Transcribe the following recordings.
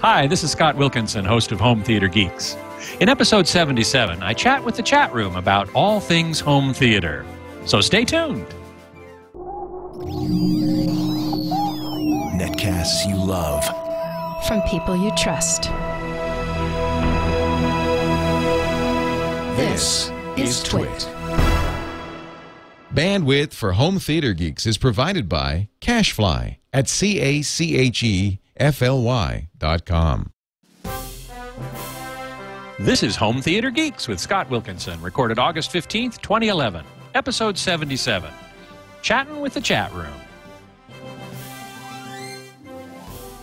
Hi, this is Scott Wilkinson, host of Home Theater Geeks. In episode 77, I chat with the chat room about all things home theater. So stay tuned. Netcasts you love. From people you trust. This is Twit. Bandwidth for Home Theater Geeks is provided by Cachefly at CACHEFLY.com. This is Home Theater Geeks with Scott Wilkinson, recorded August 15th, 2011, episode 77, Chattin' with the Chat Room.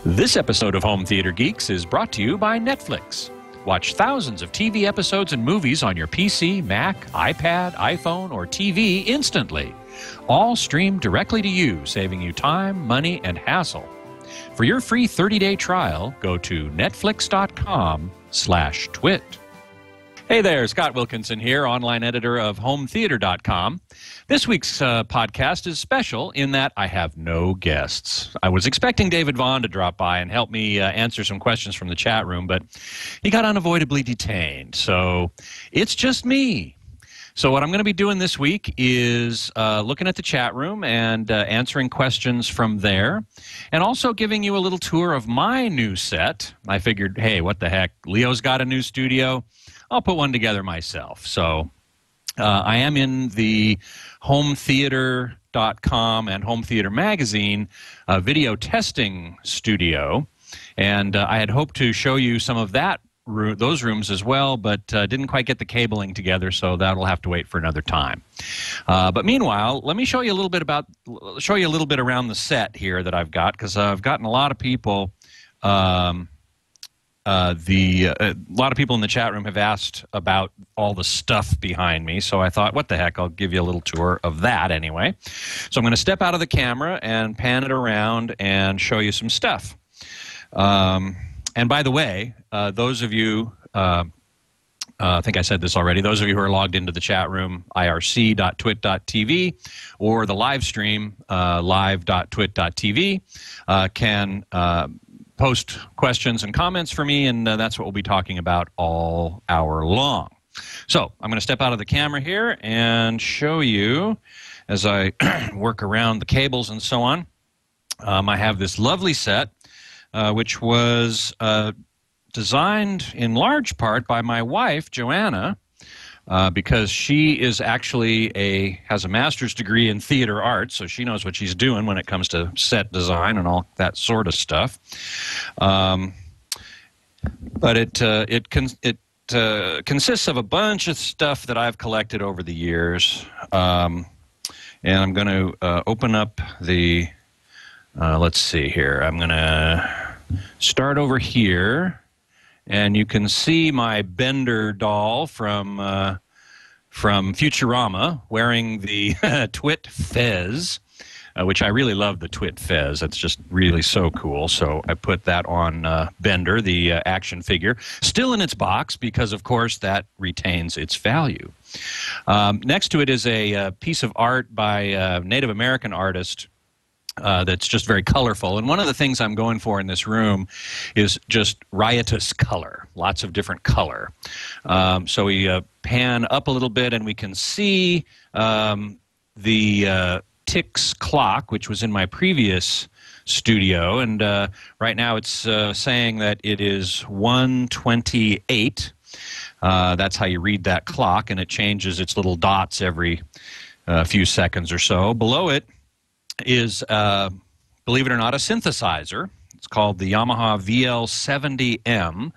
This episode of Home Theater Geeks is brought to you by Netflix. Watch thousands of TV episodes and movies on your PC, Mac, iPad, iPhone, or TV instantly. All streamed directly to you, saving you time, money, and hassle. For your free 30-day trial, go to netflix.com/twit. Hey there, Scott Wilkinson here, online editor of HomeTheater.com. This week's podcast is special in that I have no guests. I was expecting David Vaughn to drop by and help me answer some questions from the chat room, but he got unavoidably detained, so it's just me. So what I'm going to be doing this week is looking at the chat room and answering questions from there, and also giving you a little tour of my new set. I figured, hey, what the heck, Leo's got a new studio. I'll put one together myself. So I am in the HomeTheater.com and Home Theater Magazine video testing studio, and I had hoped to show you some of those rooms as well, but didn't quite get the cabling together, so that'll have to wait for another time. But meanwhile, let me show you a little bit around the set here that I've got, because I've gotten a lot of people. A lot of people in the chat room have asked about all the stuff behind me, so I thought, what the heck, I'll give you a little tour of that anyway. So I'm going to step out of the camera and pan it around and show you some stuff. And by the way, those of you, I think I said this already, those of you who are logged into the chat room, irc.twit.tv, or the live stream, live.twit.tv, can post questions and comments for me, and that's what we'll be talking about all hour long. So I'm going to step out of the camera here and show you as I work around the cables and so on. I have this lovely set, which was designed in large part by my wife, Joanna, because she is actually has a master's degree in theater arts, so she knows what she's doing when it comes to set design and all that sort of stuff. But it consists of a bunch of stuff that I've collected over the years, and I'm going to open up the. Let's see here. I'm going to start over here. And you can see my Bender doll from Futurama wearing the Twit fez, which I really love the Twit fez. It's just really so cool. So I put that on Bender, the action figure, still in its box because, of course, that retains its value. Next to it is a piece of art by a Native American artist that's just very colorful. And one of the things I'm going for in this room is just riotous color, lots of different color. So we pan up a little bit and we can see the Tix clock, which was in my previous studio. And right now it's saying that it is 1:28. That's how you read that clock, and it changes its little dots every few seconds or so. Below it is, believe it or not, a synthesizer. It's called the Yamaha VL70M,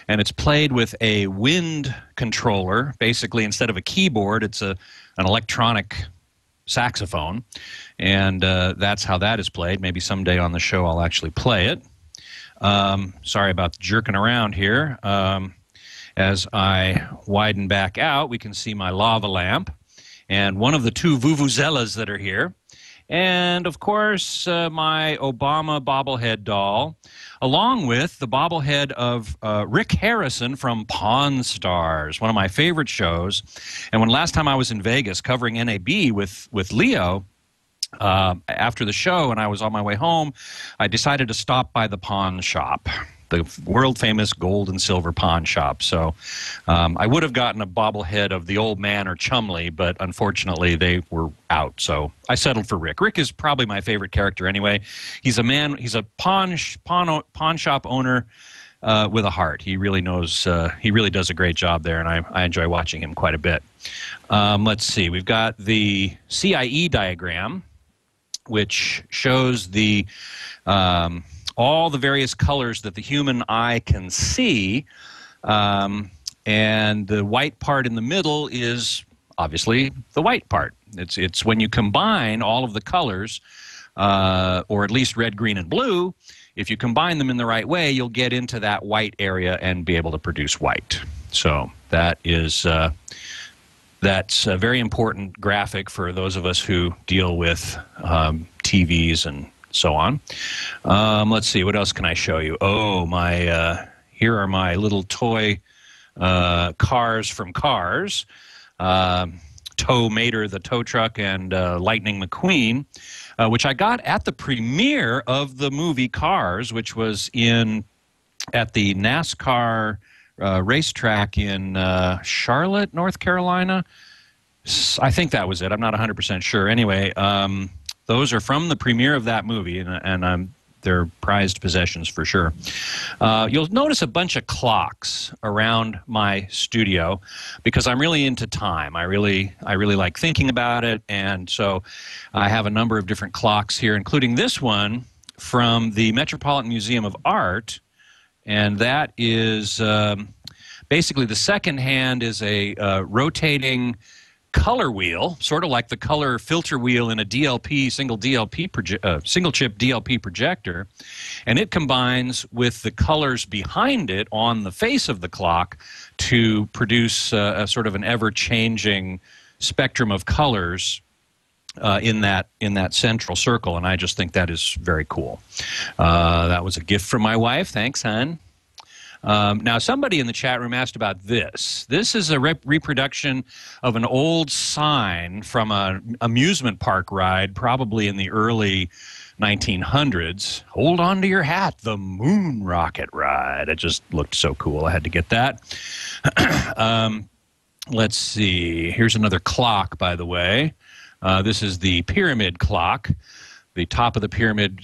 and it's played with a wind controller. Basically, instead of a keyboard, it's an electronic saxophone, and that's how that is played. Maybe someday on the show I'll actually play it. Sorry about jerking around here. As I widen back out, we can see my lava lamp and one of the two vuvuzelas that are here. And, of course, my Obama bobblehead doll, along with the bobblehead of Rick Harrison from Pawn Stars, one of my favorite shows. And when last time I was in Vegas covering NAB with Leo, after the show and I was on my way home, I decided to stop by the pawn shop. the world-famous gold and silver pawn shop. So I would have gotten a bobblehead of the Old Man or Chumley, but unfortunately they were out. So I settled for Rick. Rick is probably my favorite character anyway. He's a pawn shop owner with a heart. He really knows, he really does a great job there, and I enjoy watching him quite a bit. Let's see, we've got the CIE diagram, which shows the all the various colors that the human eye can see, and the white part in the middle is obviously the white part. It's when you combine all of the colors, or at least red, green, and blue. If you combine them in the right way, you'll get into that white area and be able to produce white. So that is that's a very important graphic for those of us who deal with TVs and so on. Let's see, what else can I show you? Oh, my here are my little toy cars from Cars. Tow Mater, the tow truck, and Lightning McQueen, which I got at the premiere of the movie Cars, which was at the NASCAR racetrack in Charlotte, North Carolina. I think that was it. I'm not 100% sure. Anyway, those are from the premiere of that movie, and they're prized possessions for sure. You'll notice a bunch of clocks around my studio because I'm really into time. I really like thinking about it, and so I have a number of different clocks here, including this one from the Metropolitan Museum of Art, and that is basically the second hand is a rotating color wheel, sort of like the color filter wheel in a DLP, single chip DLP projector, and it combines with the colors behind it on the face of the clock to produce a sort of an ever-changing spectrum of colors in that central circle, and I just think that is very cool. That was a gift from my wife. Thanks, hon. Now, somebody in the chat room asked about this. This is a reproduction of an old sign from an amusement park ride, probably in the early 1900s. Hold on to your hat, the moon rocket ride. It just looked so cool. I had to get that. Let's see. Here's another clock, by the way. This is the pyramid clock. The top of the pyramid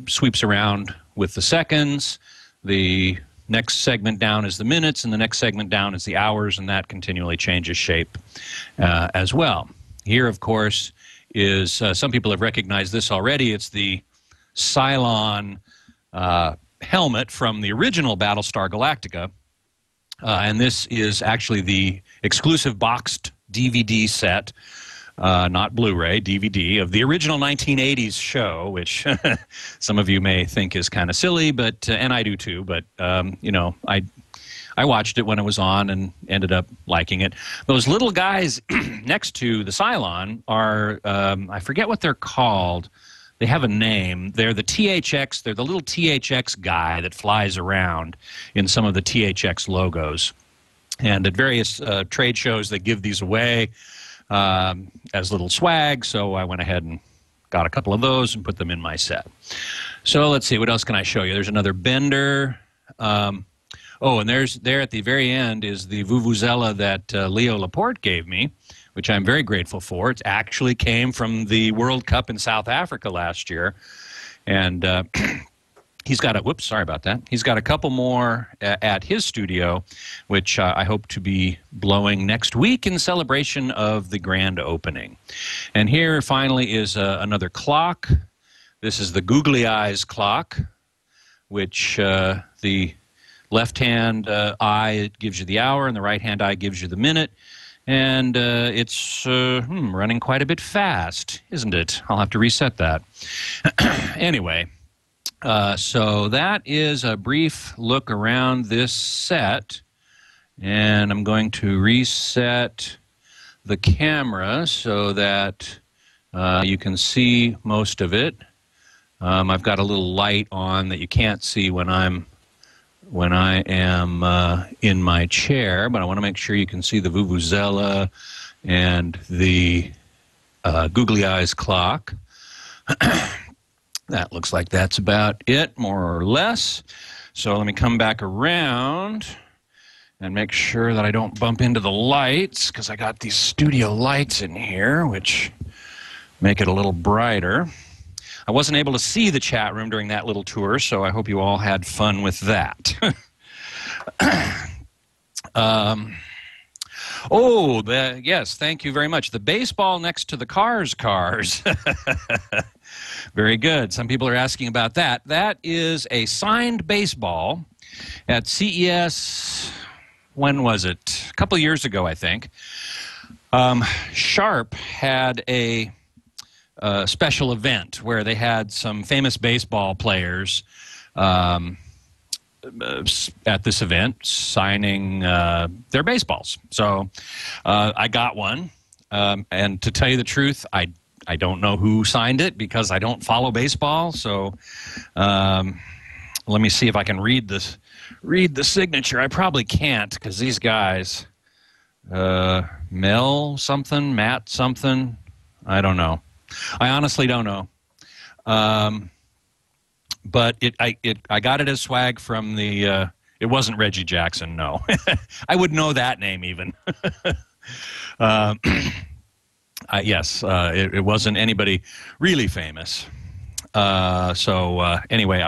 sweeps around with the seconds. The next segment down is the minutes, and the next segment down is the hours, and that continually changes shape as well. Here, of course, is, some people have recognized this already, it's the Cylon helmet from the original Battlestar Galactica, and this is actually the exclusive boxed DVD set, not Blu-ray, DVD, of the original 1980s show, which some of you may think is kind of silly, but and I do too, but you know, I watched it when it was on and ended up liking it. Those little guys next to the Cylon are, I forget what they're called. They have a name. They're the THX, they're the little THX guy that flies around in some of the THX logos. And at various trade shows, they give these away as little swag, so I went ahead and got a couple of those and put them in my set. So let's see, what else can I show you? There's another Bender. Oh, and there at the very end is the Vuvuzela that Leo Laporte gave me, which I'm very grateful for. It actually came from the World Cup in South Africa last year, and he's got a, whoops, sorry about that. He's got a couple more at his studio, which I hope to be blowing next week in celebration of the grand opening. And here finally is another clock. This is the Googly Eyes clock, which the left-hand eye gives you the hour and the right-hand eye gives you the minute. And it's running quite a bit fast, isn't it? I'll have to reset that. Anyway. So that is a brief look around this set, and I'm going to reset the camera so that you can see most of it. I've got a little light on that you can't see when I am in my chair, but I want to make sure you can see the Vuvuzela and the Googly Eyes clock. That looks like that's about it, more or less. So let me come back around and make sure that I don't bump into the lights, because I got these studio lights in here, which make it a little brighter. I wasn't able to see the chat room during that little tour, so I hope you all had fun with that. Yes, thank you very much. The baseball next to the cars. Very good. Some people are asking about that. That is a signed baseball at CES, when was it? A couple years ago, I think. Sharp had a special event where they had some famous baseball players at this event signing their baseballs. So I got one, and to tell you the truth, I don't know who signed it because I don't follow baseball. So let me see if I can read the signature. I probably can't, because these guys, Mel something, Matt something, I don't know. I honestly don't know. But I got it as swag from the. It wasn't Reggie Jackson, no. I would know that name even. Yes, it wasn't anybody really famous. Anyway,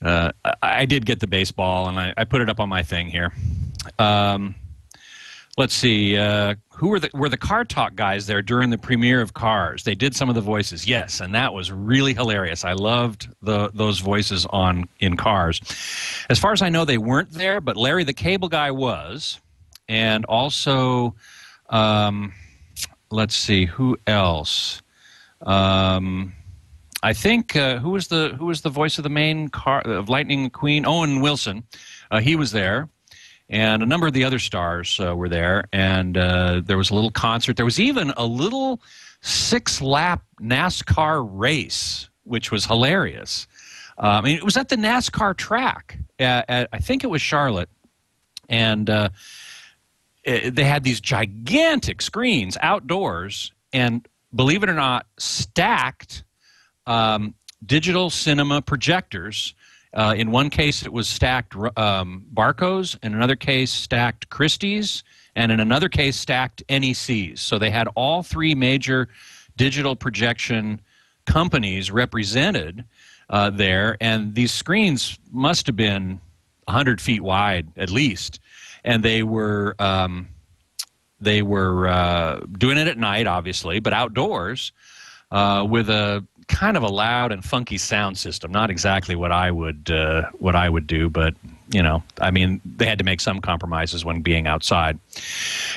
I did get the baseball, and I put it up on my thing here. Let's see. Who were the Car Talk guys there during the premiere of Cars? They did some of the voices, yes, and that was really hilarious. I loved those voices in Cars. As far as I know, they weren't there, but Larry the Cable Guy was, and also, let's see, who else? I think who was the voice of the main car of Lightning McQueen? Owen Wilson. He was there. And a number of the other stars were there, and there was a little concert. There was even a little 6-lap NASCAR race, which was hilarious. I mean, it was at the NASCAR track. I think it was Charlotte. And they had these gigantic screens outdoors, and believe it or not, stacked digital cinema projectors. In one case, it was stacked Barcos. In another case, stacked Christie's. And in another case, stacked NECs. So they had all three major digital projection companies represented there. And these screens must have been 100 feet wide, at least. And they were doing it at night, obviously, but outdoors with a kind of a loud and funky sound system. Not exactly what I would do, but you know, I mean, they had to make some compromises when being outside,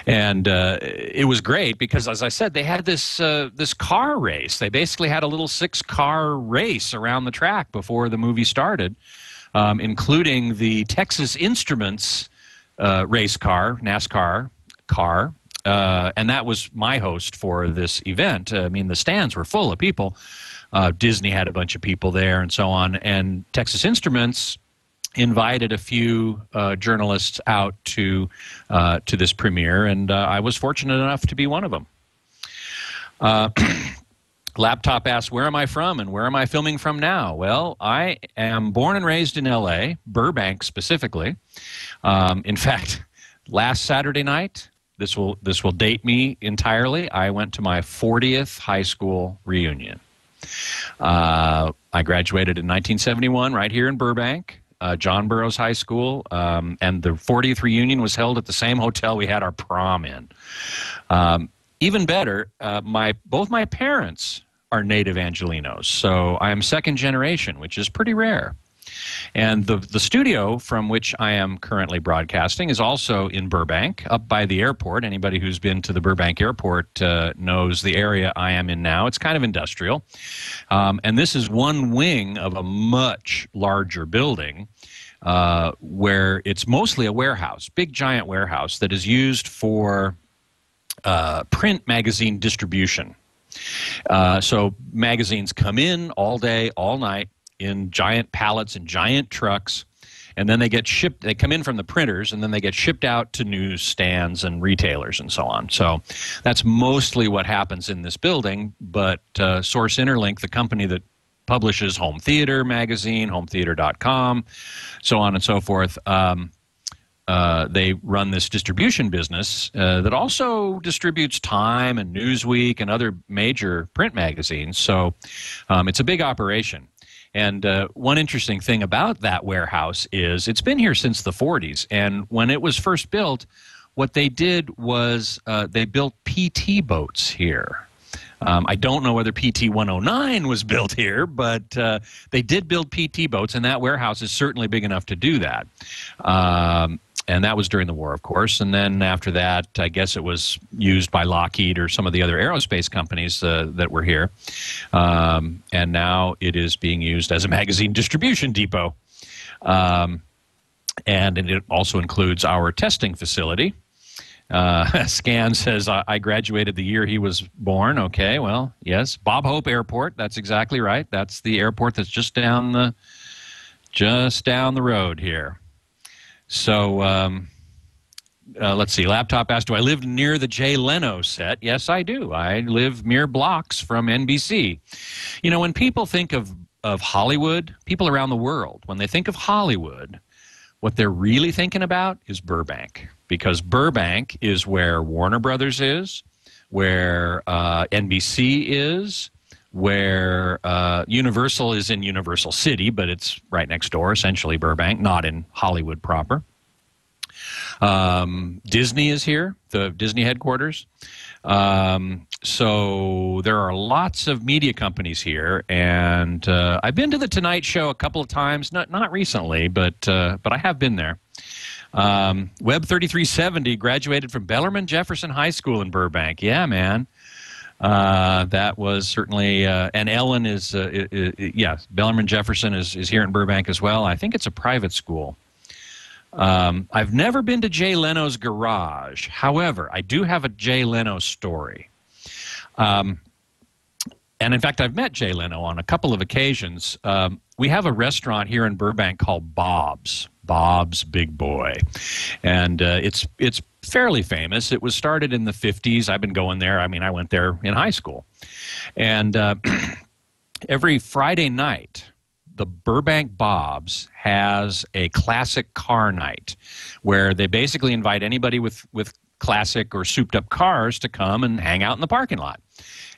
and it was great because, as I said, they had this car race. They basically had a little 6-car race around the track before the movie started, including the Texas Instruments race car, NASCAR car. And that was my host for this event. I mean, the stands were full of people. Disney had a bunch of people there and so on. And Texas Instruments invited a few journalists out to this premiere, and I was fortunate enough to be one of them. Laptop asks, where am I from and where am I filming from now? Well, I am born and raised in L.A., Burbank specifically. In fact, last Saturday night, this will date me entirely, I went to my 40th high school reunion. I graduated in 1971 right here in Burbank, John Burroughs High School, and the 40th reunion was held at the same hotel we had our prom in. Even better, both my parents are native Angelenos, so I am second generation, which is pretty rare. And the studio from which I am currently broadcasting is also in Burbank, up by the airport. Anybody who's been to the Burbank airport knows the area I am in now. It's kind of industrial. And this is one wing of a much larger building where it's mostly a warehouse, big giant warehouse that is used for print magazine distribution. So magazines come in all day, all night, in giant pallets and giant trucks, and then they get shipped. They come in from the printers, and then they get shipped out to newsstands and retailers and so on. So that's mostly what happens in this building, but Source Interlink, the company that publishes Home Theater magazine, hometheater.com, so on and so forth. They run this distribution business that also distributes Time and Newsweek and other major print magazines. So it's a big operation. And one interesting thing about that warehouse is it's been here since the 40s. And when it was first built, what they did was they built PT boats here. I don't know whether PT 109 was built here, but they did build PT boats, and that warehouse is certainly big enough to do that. And that was during the war, of course. And then after that, I guess it was used by Lockheed or some of the other aerospace companies that were here. And now it is being used as a magazine distribution depot. And it also includes our testing facility. Scan says, I graduated the year he was born. Okay, well, yes. Bob Hope Airport, that's exactly right. That's the airport that's just down the road here. So let's see. Laptop asked, do I live near the Jay Leno set? Yes, I do. I live mere blocks from NBC. You know, when people think of Hollywood, people around the world, when they think of Hollywood, what they're really thinking about is Burbank, because Burbank is where Warner Brothers is, where NBC is, where Universal is in Universal City, but it's right next door, essentially Burbank, not in Hollywood proper. Disney is here, the Disney headquarters. So there are lots of media companies here, and I've been to the Tonight Show a couple of times, not recently, but I have been there. Web 3370 graduated from Bellarmine Jefferson High School in Burbank. Yeah, man. That was certainly, and Ellen is, yeah, Bellarmine Jefferson is here in Burbank as well. I think it's a private school. I've never been to Jay Leno's garage. However, I do have a Jay Leno story. And in fact, I've met Jay Leno on a couple of occasions. We have a restaurant here in Burbank called Bob's Big Boy. And it's fairly famous. It was started in the 50s. I've been going there. I mean, I went there in high school. And every Friday night, the Burbank Bob's has a classic car night where they basically invite anybody with classic or souped up cars to come and hang out in the parking lot.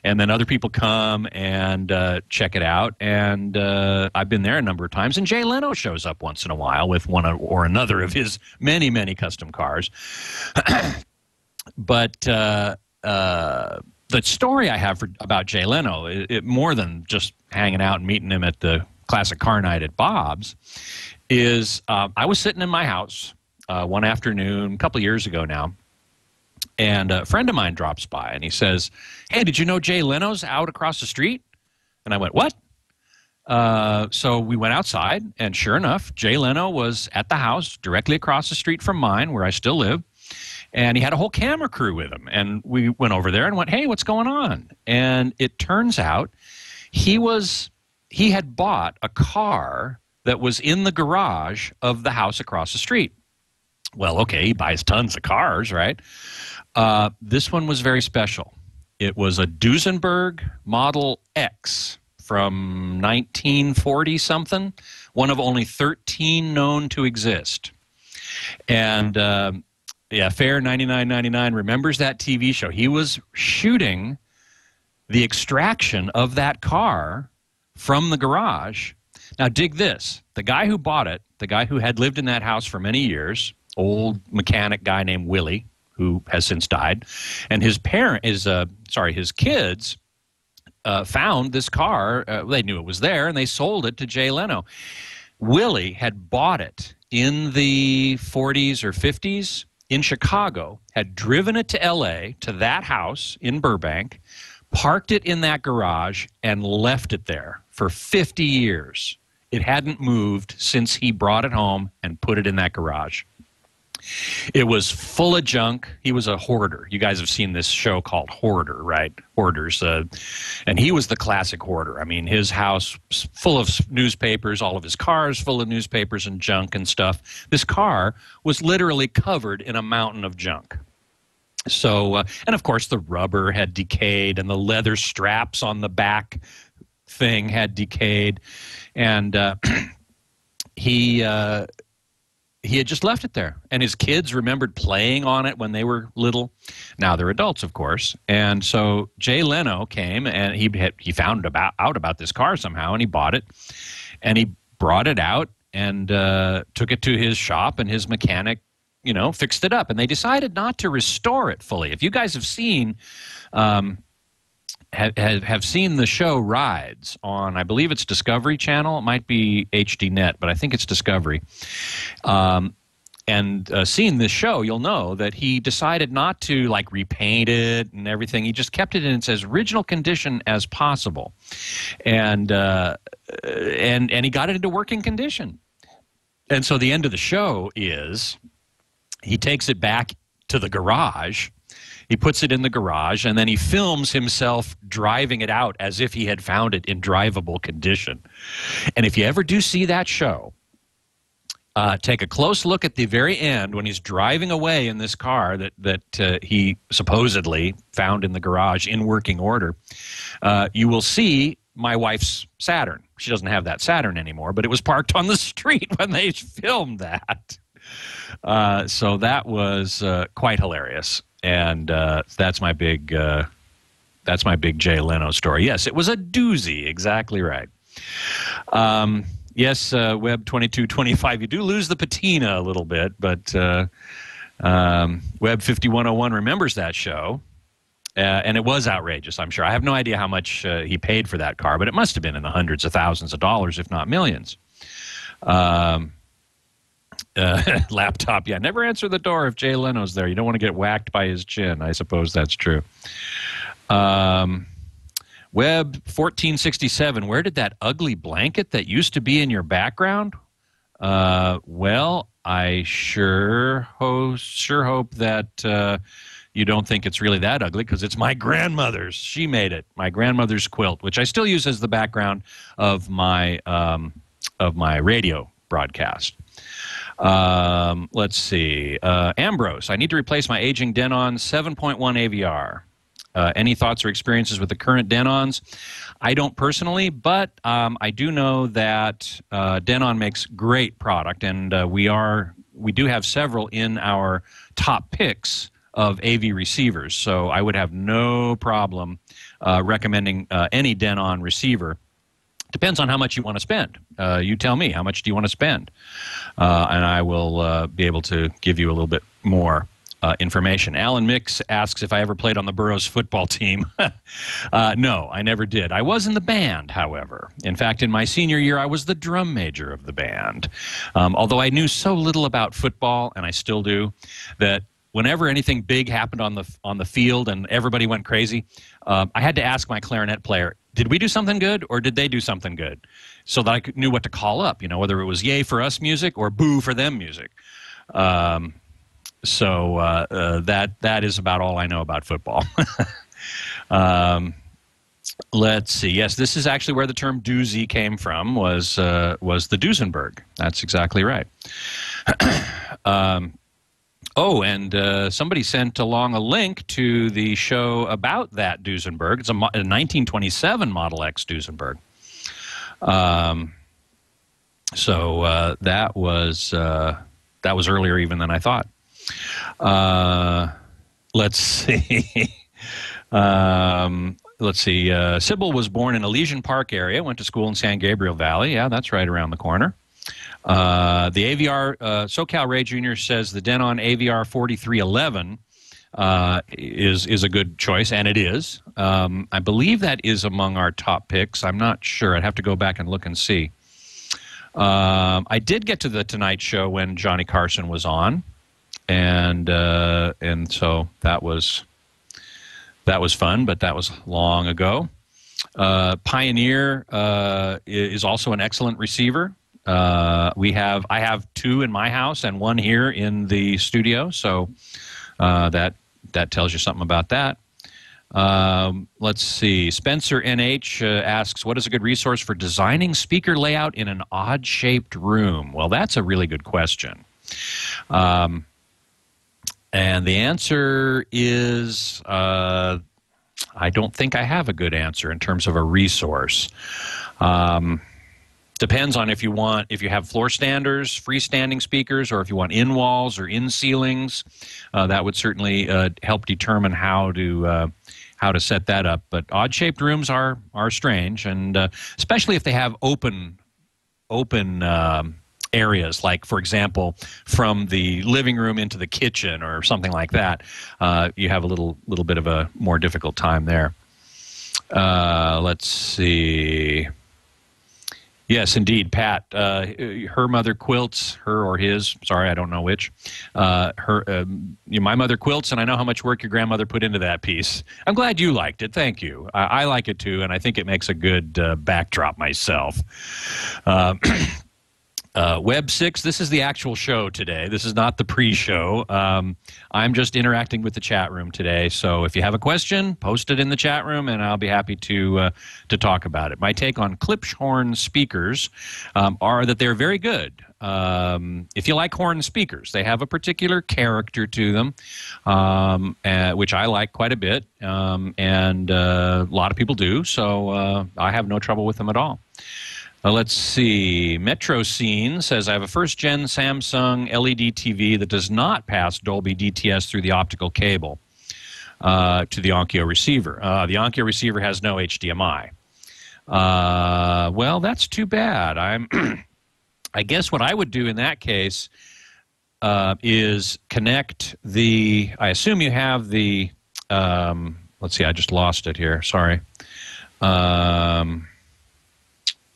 And then other people come and check it out. And I've been there a number of times. And Jay Leno shows up once in a while with one or another of his many, many custom cars. But the story I have about Jay Leno, it more than just hanging out and meeting him at the classic car night at Bob's, is I was sitting in my house one afternoon a couple years ago now, and a friend of mine drops by, and he says, hey, did you know Jay Leno's out across the street? And I went, what? So we went outside, and sure enough, Jay Leno was at the house directly across the street from mine, where I still live, and he had a whole camera crew with him. And we went over there and went, hey, what's going on? And it turns out he had bought a car that was in the garage of the house across the street. Well, okay, he buys tons of cars, right? This one was very special. It was a Duesenberg Model X from 1940-something, one of only 13 known to exist. And, yeah, Fair 99.99 remembers that TV show. He was shooting the extraction of that car from the garage. Now, dig this. The guy who bought it, the guy who had lived in that house for many years, old mechanic guy named Willie, who has since died, and his kids found this car. They knew it was there, and they sold it to Jay Leno. Willie had bought it in the 40s or 50s in Chicago, had driven it to L.A., to that house in Burbank, parked it in that garage, and left it there for 50 years. It hadn't moved since he brought it home and put it in that garage. It was full of junk. He was a hoarder. You guys have seen this show called Hoarder, right? Hoarders. And he was the classic hoarder. I mean, his house was full of newspapers, all of his cars full of newspapers and junk and stuff. This car was literally covered in a mountain of junk. So, and of course, the rubber had decayed, and the leather straps on the back thing had decayed, and he had just left it there. And his kids remembered playing on it when they were little. Now they're adults, of course. And so Jay Leno came, and he found out about this car somehow, and he bought it, and he brought it out and took it to his shop, and his mechanic, fixed it up. And they decided not to restore it fully. If you guys have seen have seen the show Rides on, I believe it's Discovery Channel. It might be HDNet, but I think it's Discovery. And seeing this show, you'll know that he decided not to repaint it and everything. He just kept it in its as original condition as possible, and he got it into working condition. And so the end of the show is he takes it back to the garage. He puts it in the garage, and then he films himself driving it out as if he had found it in drivable condition. And if you ever do see that show, take a close look at the very end when he's driving away in this car that he supposedly found in the garage in working order. You will see my wife's Saturn. She doesn't have that Saturn anymore, but it was parked on the street when they filmed that. So that was quite hilarious. And that's my big Jay Leno story. Yes, it was a doozy. Exactly right. Yes, Web 2225. You do lose the patina a little bit, but Web 5101 remembers that show, and it was outrageous. I'm sure. I have no idea how much he paid for that car, but it must have been in the hundreds of thousands of dollars, if not millions. Laptop, yeah. Never answer the door if Jay Leno's there. You don't want to get whacked by his chin. I suppose that's true. Web 1467. Where did that ugly blanket that used to be in your background? Well, I sure hope that you don't think it's really that ugly, because it's my grandmother's. She made it. My grandmother's quilt, which I still use as the background of my radio broadcast. Let's see. Ambrose, I need to replace my aging Denon 7.1 AVR. Any thoughts or experiences with the current Denons? I don't personally, but I do know that Denon makes great product, and we do have several in our top picks of AV receivers. So I would have no problem recommending any Denon receiver. Depends on how much you want to spend. You tell me, how much do you want to spend? And I will be able to give you a little bit more information. Alan Mix asks if I ever played on the Burroughs football team. No, I never did. I was in the band, however. In fact, in my senior year, I was the drum major of the band. Although I knew so little about football, and I still do, that whenever anything big happened on the field and everybody went crazy, I had to ask my clarinet player, did we do something good or did they do something good? So that I knew what to call up, whether it was yay for us music or boo for them music. So that is about all I know about football. Let's see. Yes, this is actually where the term doozy came from, was the Duesenberg. That's exactly right. Oh, and somebody sent along a link to the show about that Duesenberg. It's a 1927 Model X Duesenberg. So that was earlier even than I thought. Let's see. Let's see. Sybil was born in Elysian Park area, went to school in San Gabriel Valley. Yeah, that's right around the corner. The AVR, SoCal Ray Jr. says the Denon AVR 4311 is a good choice, and it is. I believe that is among our top picks. I'm not sure. I'd have to go back and look and see. I did get to the Tonight Show when Johnny Carson was on, and so that was fun, but that was long ago. Pioneer is also an excellent receiver. I have two in my house and one here in the studio, so that tells you something about that. Let's see. Spencer NH asks, what is a good resource for designing speaker layout in an odd-shaped room? Well, that's a really good question. And the answer is I don't think I have a good answer in terms of a resource. Depends on if you have floor standers, freestanding speakers, or if you want in walls or in ceilings. That would certainly help determine how to set that up. But odd-shaped rooms are strange, and especially if they have open areas, like, for example, from the living room into the kitchen or something like that. You have a little bit of a more difficult time there. Let's see. Yes, indeed, Pat. Her mother quilts, her or his. Sorry, I don't know which. My mother quilts, and I know how much work your grandmother put into that piece. I'm glad you liked it. Thank you. I like it too, and I think it makes a good backdrop myself. Web 6, this is the actual show today. This is not the pre-show. I'm just interacting with the chat room today. So if you have a question, post it in the chat room, and I'll be happy to talk about it. My take on Klipschorn speakers are that they're very good. If you like horn speakers, they have a particular character to them, which I like quite a bit, and a lot of people do. So I have no trouble with them at all. Let's see. Metro Scene says, I have a first-gen Samsung LED TV that does not pass Dolby DTS through the optical cable to the Onkyo receiver. The Onkyo receiver has no HDMI. Well, that's too bad. I guess what I would do in that case is connect the, I assume you have the, let's see, I just lost it here. Sorry.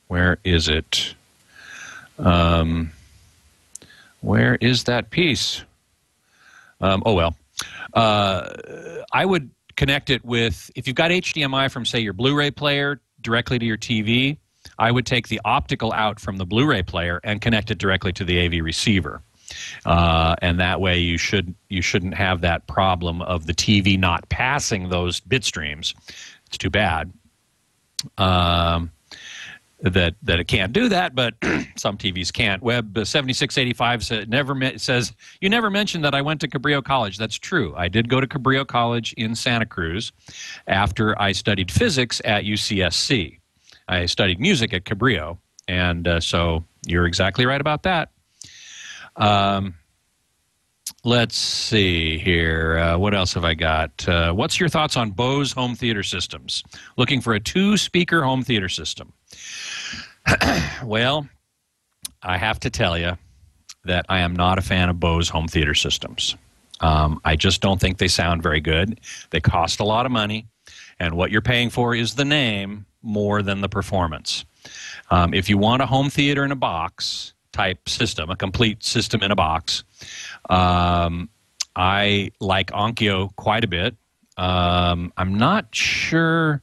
Where is it? Where is that piece? Oh, well. I would connect it with, if you've got HDMI from, say, your Blu-ray player directly to your TV, I would take the optical out from the Blu-ray player and connect it directly to the AV receiver. And that way you shouldn't have that problem of the TV not passing those bit streams. It's too bad. That it can't do that, but some TVs can't. Web 7685 says, you never mentioned that I went to Cabrillo College. That's true. I did go to Cabrillo College in Santa Cruz after I studied physics at UCSC. I studied music at Cabrillo, and so you're exactly right about that. Let's see here. What else have I got? What's your thoughts on Bose home theater systems? Looking for a 2-speaker home theater system. Well, I have to tell you that I am not a fan of Bose home theater systems. I just don't think they sound very good. They cost a lot of money, and what you're paying for is the name more than the performance. If you want a home theater in a box type system, a complete system in a box, I like Onkyo quite a bit. I'm not sure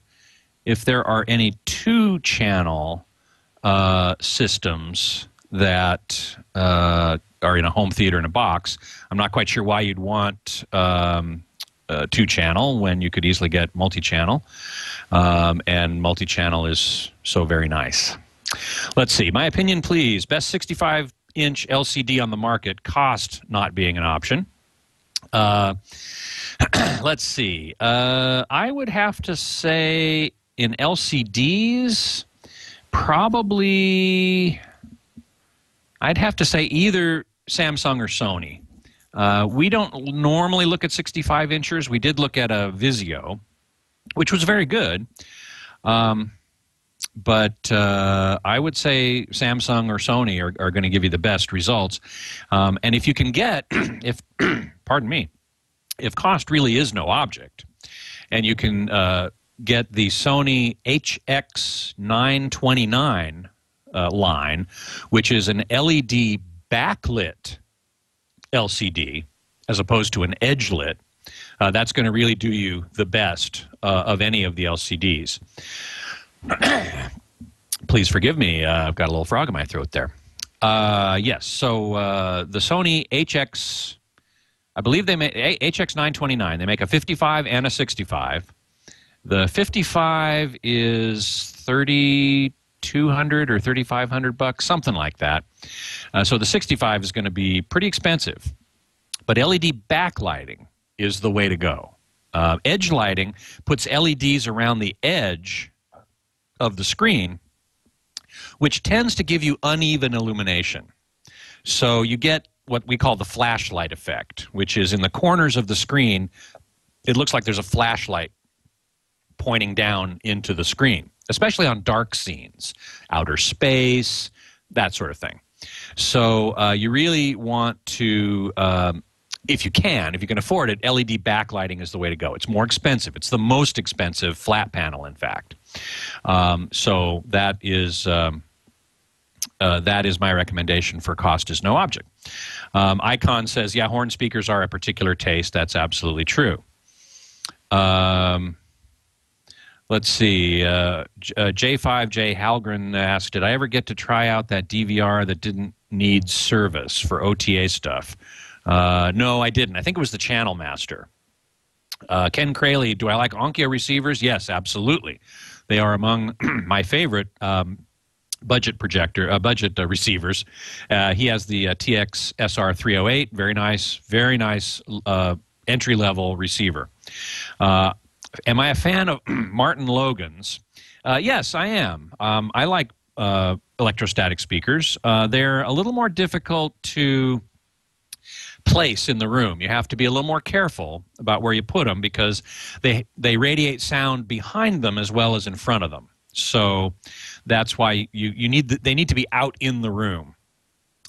if there are any 2-channel systems that are in a home theater in a box. I'm not quite sure why you'd want 2-channel when you could easily get multi-channel, and multi-channel is so very nice. Let's see. My opinion, please. Best 65-inch LCD on the market, cost not being an option. Let's see. I would have to say in LCDs, probably I'd have to say either Samsung or Sony. We don't normally look at 65-inchers. We did look at a Vizio, which was very good. But I would say Samsung or Sony are going to give you the best results. And if you can get, pardon me, if cost really is no object, and you can get the Sony HX929 line, which is an LED backlit LCD as opposed to an edge lit, that's going to really do you the best of any of the LCDs. Please forgive me. I've got a little frog in my throat there. Yes, so the Sony HX, I believe they make HX929. They make a 55 and a 65. The 55 is $3,200 or $3,500, something like that. So the 65 is going to be pretty expensive. But LED backlighting is the way to go. Edge lighting puts LEDs around the edge of the screen, which tends to give you uneven illumination. So you get what we call the flashlight effect, which is in the corners of the screen, it looks like there's a flashlight pointing down into the screen, especially on dark scenes, outer space, that sort of thing. So you really want to, if you can afford it, LED backlighting is the way to go. It's more expensive. It's the most expensive flat panel, in fact. So that is my recommendation for cost is no object. Icon says, yeah, horn speakers are a particular taste. That's absolutely true. Let's see. J5J Halgren asked, did I ever get to try out that DVR that didn't need service for OTA stuff? No, I didn't. I think it was the Channel Master. Ken Crayley, do I like Onkyo receivers? Yes, absolutely. They are among my favorite budget receivers. He has the TX SR308. Very nice entry-level receiver. Am I a fan of Martin Logan's? Yes, I am. I like electrostatic speakers. They're a little more difficult to place in the room. You have to be a little more careful about where you put them because they radiate sound behind them as well as in front of them. So that's why they need to be out in the room.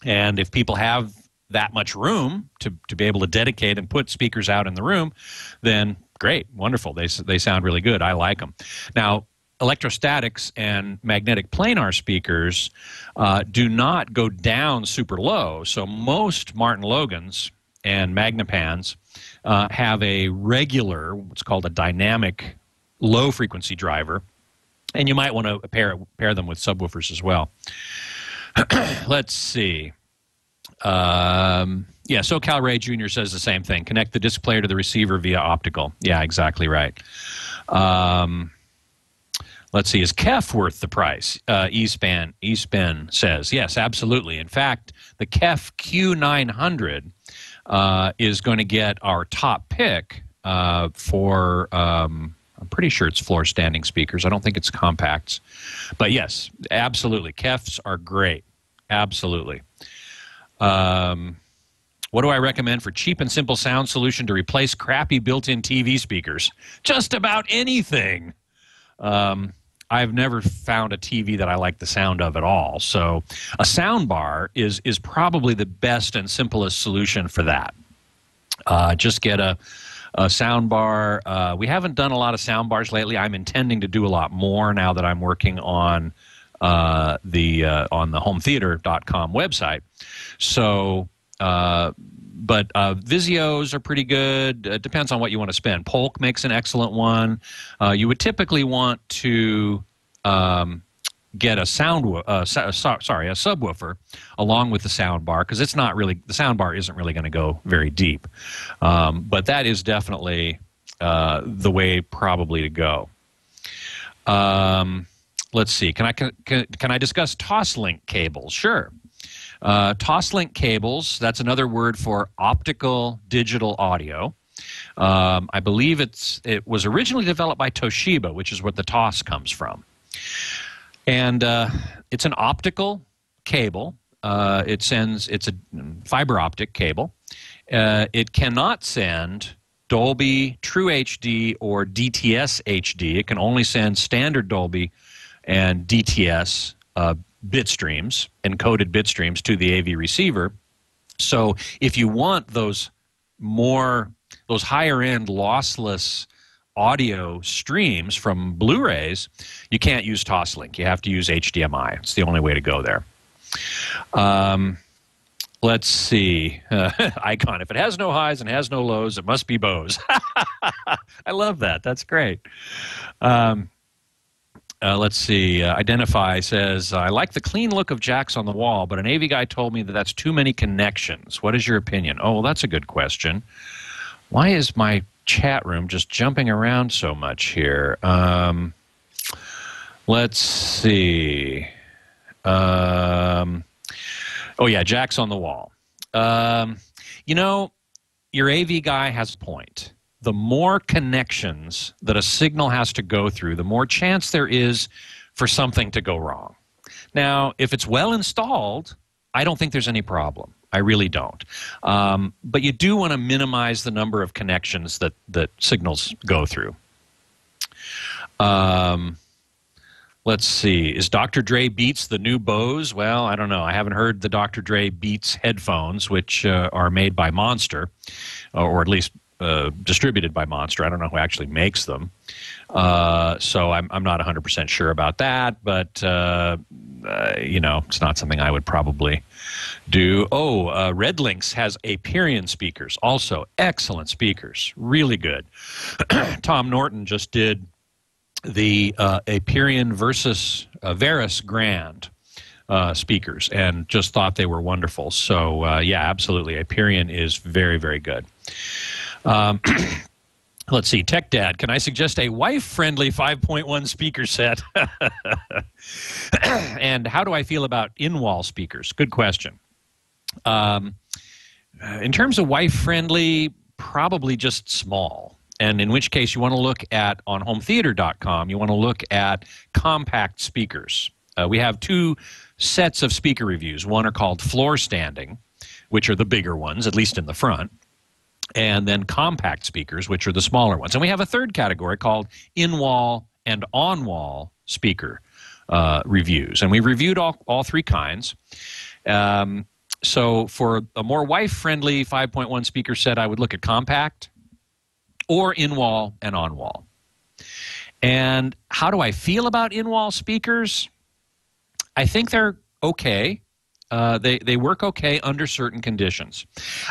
And if people have that much room to be able to dedicate and put speakers out in the room, then great, wonderful. They sound really good. I like them. Now, electrostatics and magnetic planar speakers do not go down super low. So most Martin Logans and Magnapans have a regular, what's called a dynamic low frequency driver. And you might want to pair them with subwoofers as well. Let's see. Yeah, SoCal Ray Jr. says the same thing. Connect the disc player to the receiver via optical. Yeah, exactly right. Let's see. Is KEF worth the price? eSpan says, yes, absolutely. In fact, the KEF Q900 is going to get our top pick for... I'm pretty sure it's floor standing speakers. I don't think it's compacts. But yes, absolutely. KEFs are great. Absolutely. What do I recommend for cheap and simple sound solution to replace crappy built-in TV speakers? Just about anything. I've never found a TV that I like the sound of at all. So a sound bar is probably the best and simplest solution for that. Just get a sound bar. We haven't done a lot of sound bars lately. I'm intending to do a lot more now that I'm working on the hometheater.com website. So, but Vizios are pretty good. It depends on what you want to spend. Polk makes an excellent one. You would typically want to get a subwoofer along with the sound bar because it's not really, the sound bar isn't really going to go very deep. But that is definitely the way probably to go. Let's see. Can I discuss Toslink cables? Sure. Toslink cables, that's another word for optical digital audio. I believe it was originally developed by Toshiba, which is what the TOS comes from. And it's an optical cable. It's a fiber optic cable. It cannot send Dolby, True HD, or DTS HD. It can only send standard Dolby and DTS bit streams, encoded bit streams to the AV receiver. So if you want those higher end lossless audio streams from Blu-rays, you can't use Toslink. You have to use HDMI. It's the only way to go there. Let's see. Icon, if it has no highs and has no lows, it must be Bose. I love that. That's great. Let's see. Identify says, I like the clean look of jacks on the wall, but an AV guy told me that that's too many connections. What is your opinion? Oh, well, that's a good question. Why is my chat room just jumping around so much here? Let's see. Oh, yeah, jacks on the wall. You know, your AV guy has a point. the more connections that a signal has to go through, the more chance there is for something to go wrong. Now, if it's well installed, I don't think there's any problem. I really don't. But you do want to minimize the number of connections that signals go through. Let's see. Is Dr. Dre Beats the new Bose? Well, I don't know. I haven't heard the Dr. Dre Beats headphones, which are made by Monster, or at least distributed by Monster. I don't know who actually makes them. So I'm not 100% sure about that, but, you know, it's not something I would probably do. Oh, Red Lynx has Aperion speakers, also excellent speakers, really good. Tom Norton just did the Aperion versus Veris Grand speakers and just thought they were wonderful. So, yeah, absolutely. Aperion is very, very good. Let's see. Tech Dad, can I suggest a wife-friendly 5.1 speaker set? And how do I feel about in-wall speakers? Good question. In terms of wife-friendly, probably just small. And in which case you want to look at, on hometheater.com, you want to look at compact speakers. We have two sets of speaker reviews. One are called floor standing, which are the bigger ones, at least in the front, and then compact speakers, which are the smaller ones. And we have a third category called in-wall and on-wall speaker reviews. And we reviewed all three kinds. So for a more wife-friendly 5.1 speaker set, I would look at compact, or in-wall and on-wall. And how do I feel about in-wall speakers? I think they're okay. They work okay under certain conditions.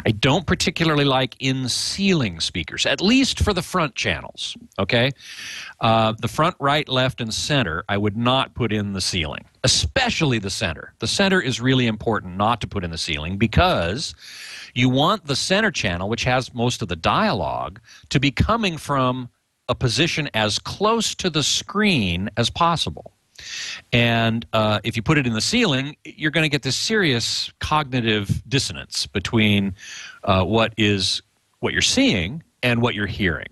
I don't particularly like in-ceiling speakers, at least for the front channels, okay? The front, right, left, and center, I would not put in the ceiling, especially the center. The center is really important not to put in the ceiling because you want the center channel, which has most of the dialogue, to be coming from a position as close to the screen as possible. And if you put it in the ceiling, you're going to get this serious cognitive dissonance between what you're seeing and what you're hearing.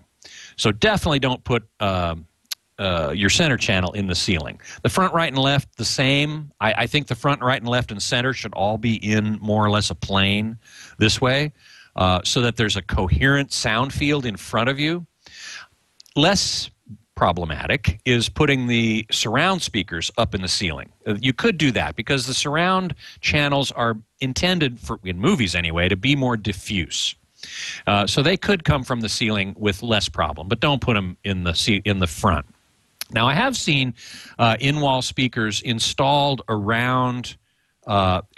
So definitely don't put your center channel in the ceiling. The front, right, and left, the same. I think the front, right, and left, and center should all be in more or less a plane this way so that there's a coherent sound field in front of you. Less problematic is putting the surround speakers up in the ceiling. You could do that because the surround channels are intended, for, in movies anyway, to be more diffuse. So they could come from the ceiling with less problem, but don't put them in the front. Now, I have seen in-wall speakers installed around like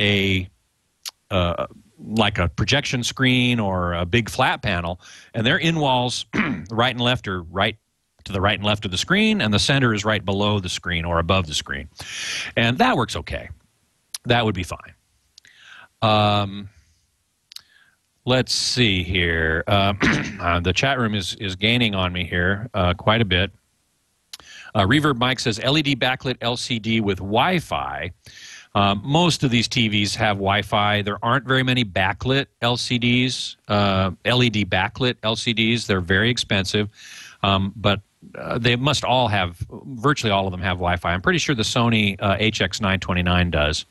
a projection screen or a big flat panel, and their in-walls, right and left, are right to the right and left of the screen, and the center is right below the screen or above the screen. And that works okay. That would be fine. Let's see here. The chat room is gaining on me here quite a bit. Reverb Mike says LED backlit LCD with Wi-Fi. Most of these TVs have Wi-Fi. There aren't very many backlit LCDs, LED backlit LCDs. They're very expensive, but they must all have, virtually all of them have Wi-Fi. I'm pretty sure the Sony HX929 does.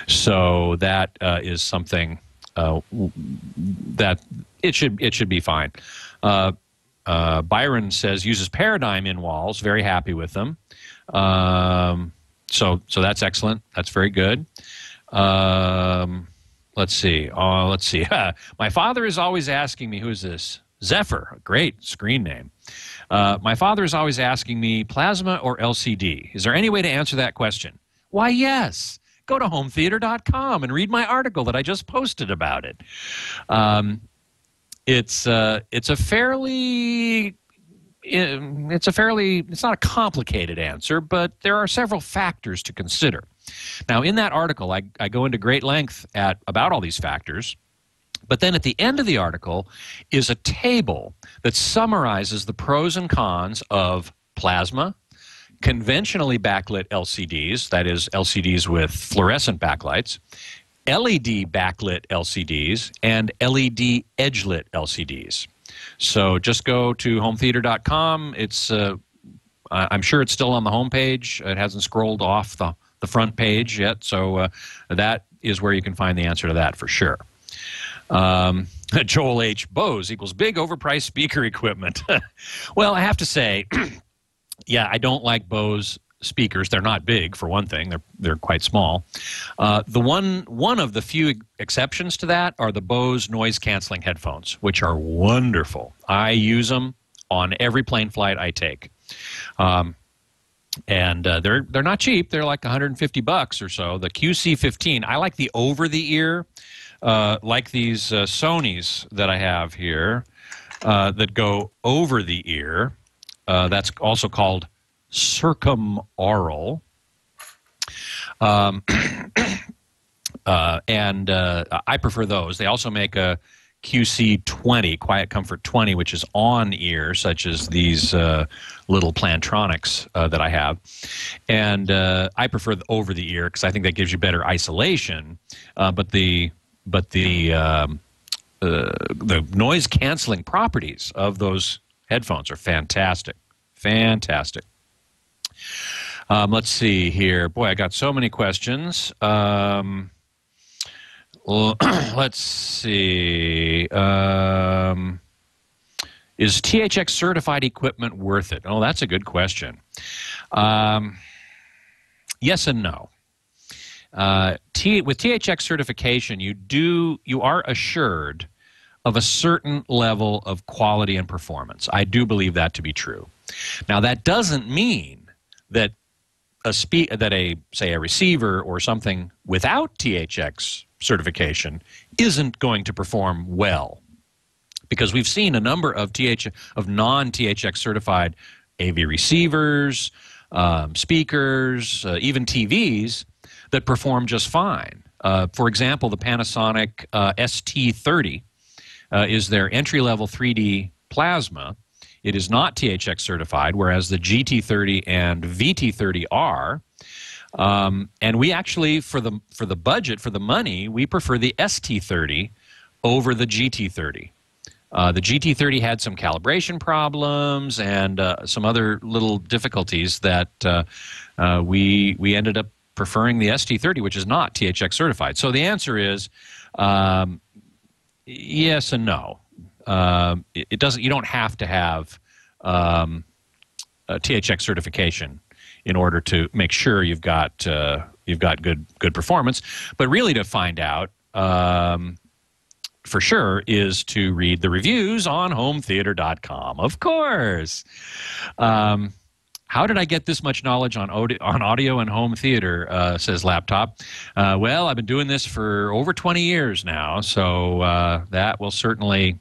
So that is something that it should be fine. Byron says uses Paradigm in walls. Very happy with them. So that's excellent. That's very good. Let's see. My father is always asking me, who is this? Zephyr, a great screen name. My father is always asking me, plasma or LCD? Is there any way to answer that question? Why, yes. Go to hometheater.com and read my article that I just posted about it. It's not a complicated answer, but there are several factors to consider. Now, in that article, I go into great length about all these factors, but then at the end of the article is a table that summarizes the pros and cons of plasma, conventionally backlit LCDs, that is LCDs with fluorescent backlights, LED backlit LCDs, and LED edge-lit LCDs. So just go to hometheater.com. It's I'm sure it's still on the homepage. It hasn't scrolled off the front page yet, so that is where you can find the answer to that for sure. Joel H. Bose equals big overpriced speaker equipment. Well, I have to say, yeah, I don't like Bose speakers. They're not big, for one thing. They're quite small. The one of the few exceptions to that are the Bose noise canceling headphones, which are wonderful. I use them on every plane flight I take. And they're not cheap. They're like $150 or so. The QC15. I like the over-the-ear, like these Sonys that I have here that go over the ear. That's also called circumaural. And I prefer those. They also make a QC20, Quiet Comfort 20, which is on ear, such as these little Plantronics that I have. And I prefer the over the ear because I think that gives you better isolation. But the noise canceling properties of those headphones are fantastic. Fantastic. Let's see here. Boy, I got so many questions. Let's see. Is THX certified equipment worth it? Oh, that's a good question. Yes and no. With THX certification, you are assured of a certain level of quality and performance. I do believe that to be true. Now, that doesn't mean that say a receiver or something without THX certification isn't going to perform well, because we've seen a number of non-THX certified AV receivers, speakers, even TVs that perform just fine. For example, the Panasonic ST30 is their entry-level 3D plasma. It is not THX certified, whereas the GT30 and VT30 are. And we actually, for the budget, for the money, we prefer the ST30 over the GT30. The GT30 had some calibration problems and some other little difficulties that we ended up preferring the ST30, which is not THX certified. So the answer is yes and no. It doesn't. You don't have to have a THX certification in order to make sure you've got good performance. But really, to find out for sure is to read the reviews on hometheater.com. Of course. How did I get this much knowledge on audio and home theater, says Laptop. Well, I've been doing this for over 20 years now, so that will certainly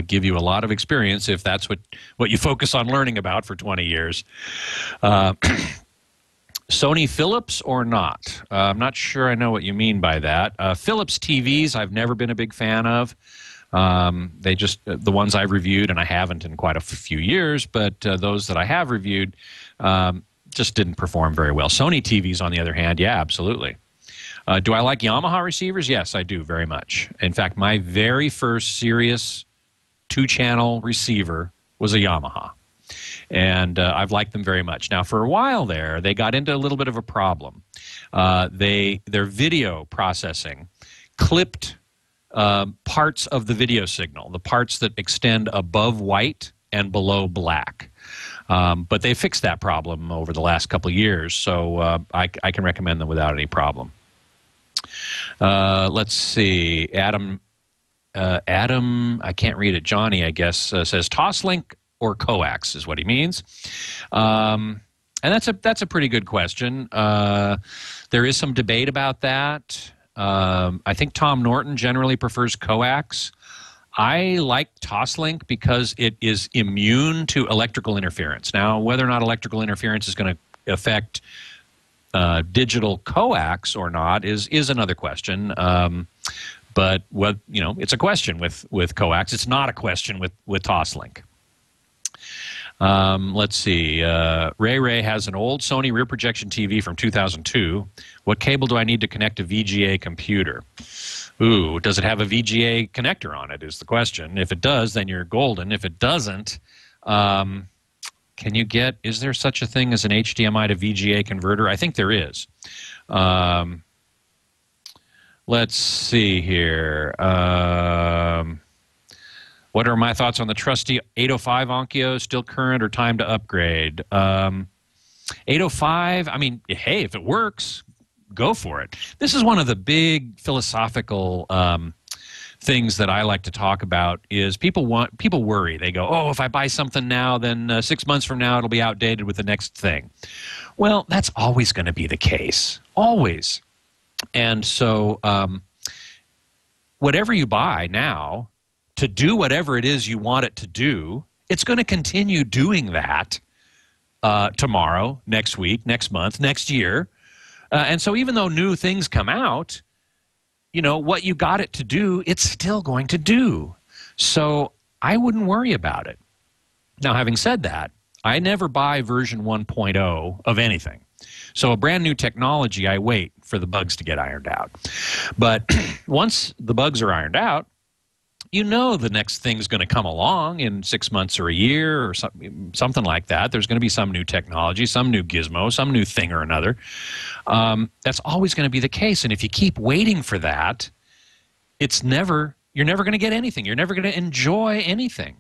give you a lot of experience if that's what you focus on learning about for 20 years. Sony Philips or not? I'm not sure I know what you mean by that. Philips TVs I've never been a big fan of. They just, the ones I've reviewed, and I haven't in quite a few years, but those that I have reviewed just didn't perform very well. Sony TVs, on the other hand, yeah, absolutely. Do I like Yamaha receivers? Yes, I do very much. In fact, my very first serious 2-channel receiver was a Yamaha. And I've liked them very much. Now, for a while there, they got into a little bit of a problem. Their video processing clipped parts of the video signal, the parts that extend above white and below black. But they fixed that problem over the last couple of years, so I can recommend them without any problem. Let's see. Adam, I can't read it. Johnny, I guess, says Toslink or coax is what he means. And that's a pretty good question. There is some debate about that. I think Tom Norton generally prefers coax. I like Toslink because it is immune to electrical interference. Now, whether or not electrical interference is going to affect digital coax or not is another question. But it's a question with coax. It's not a question with Toslink. Let's see. Ray has an old Sony rear projection TV from 2002. What cable do I need to connect a VGA computer? Ooh, does it have a VGA connector on it is the question. If it does, then you're golden. If it doesn't, is there such a thing as an HDMI to VGA converter? I think there is. Let's see here. What are my thoughts on the trusty 805 Onkyo? Still current or time to upgrade? 805, I mean, hey, if it works, go for it. This is one of the big philosophical things that I like to talk about is people worry. They go, oh, if I buy something now, then 6 months from now it'll be outdated with the next thing. Well, that's always going to be the case. Always. And so whatever you buy now, to do whatever it is you want it to do, it's going to continue doing that tomorrow, next week, next month, next year. And so even though new things come out, you know, what you got it to do, it's still going to do. So I wouldn't worry about it. Now, having said that, I never buy version 1.0 of anything. So a brand new technology, I wait for the bugs to get ironed out. But once the bugs are ironed out, you know the next thing's going to come along in 6 months or a year or something like that. There's going to be some new technology, some new gizmo, some new thing or another. That's always going to be the case. And if you keep waiting for that, you're never going to get anything. You're never going to enjoy anything.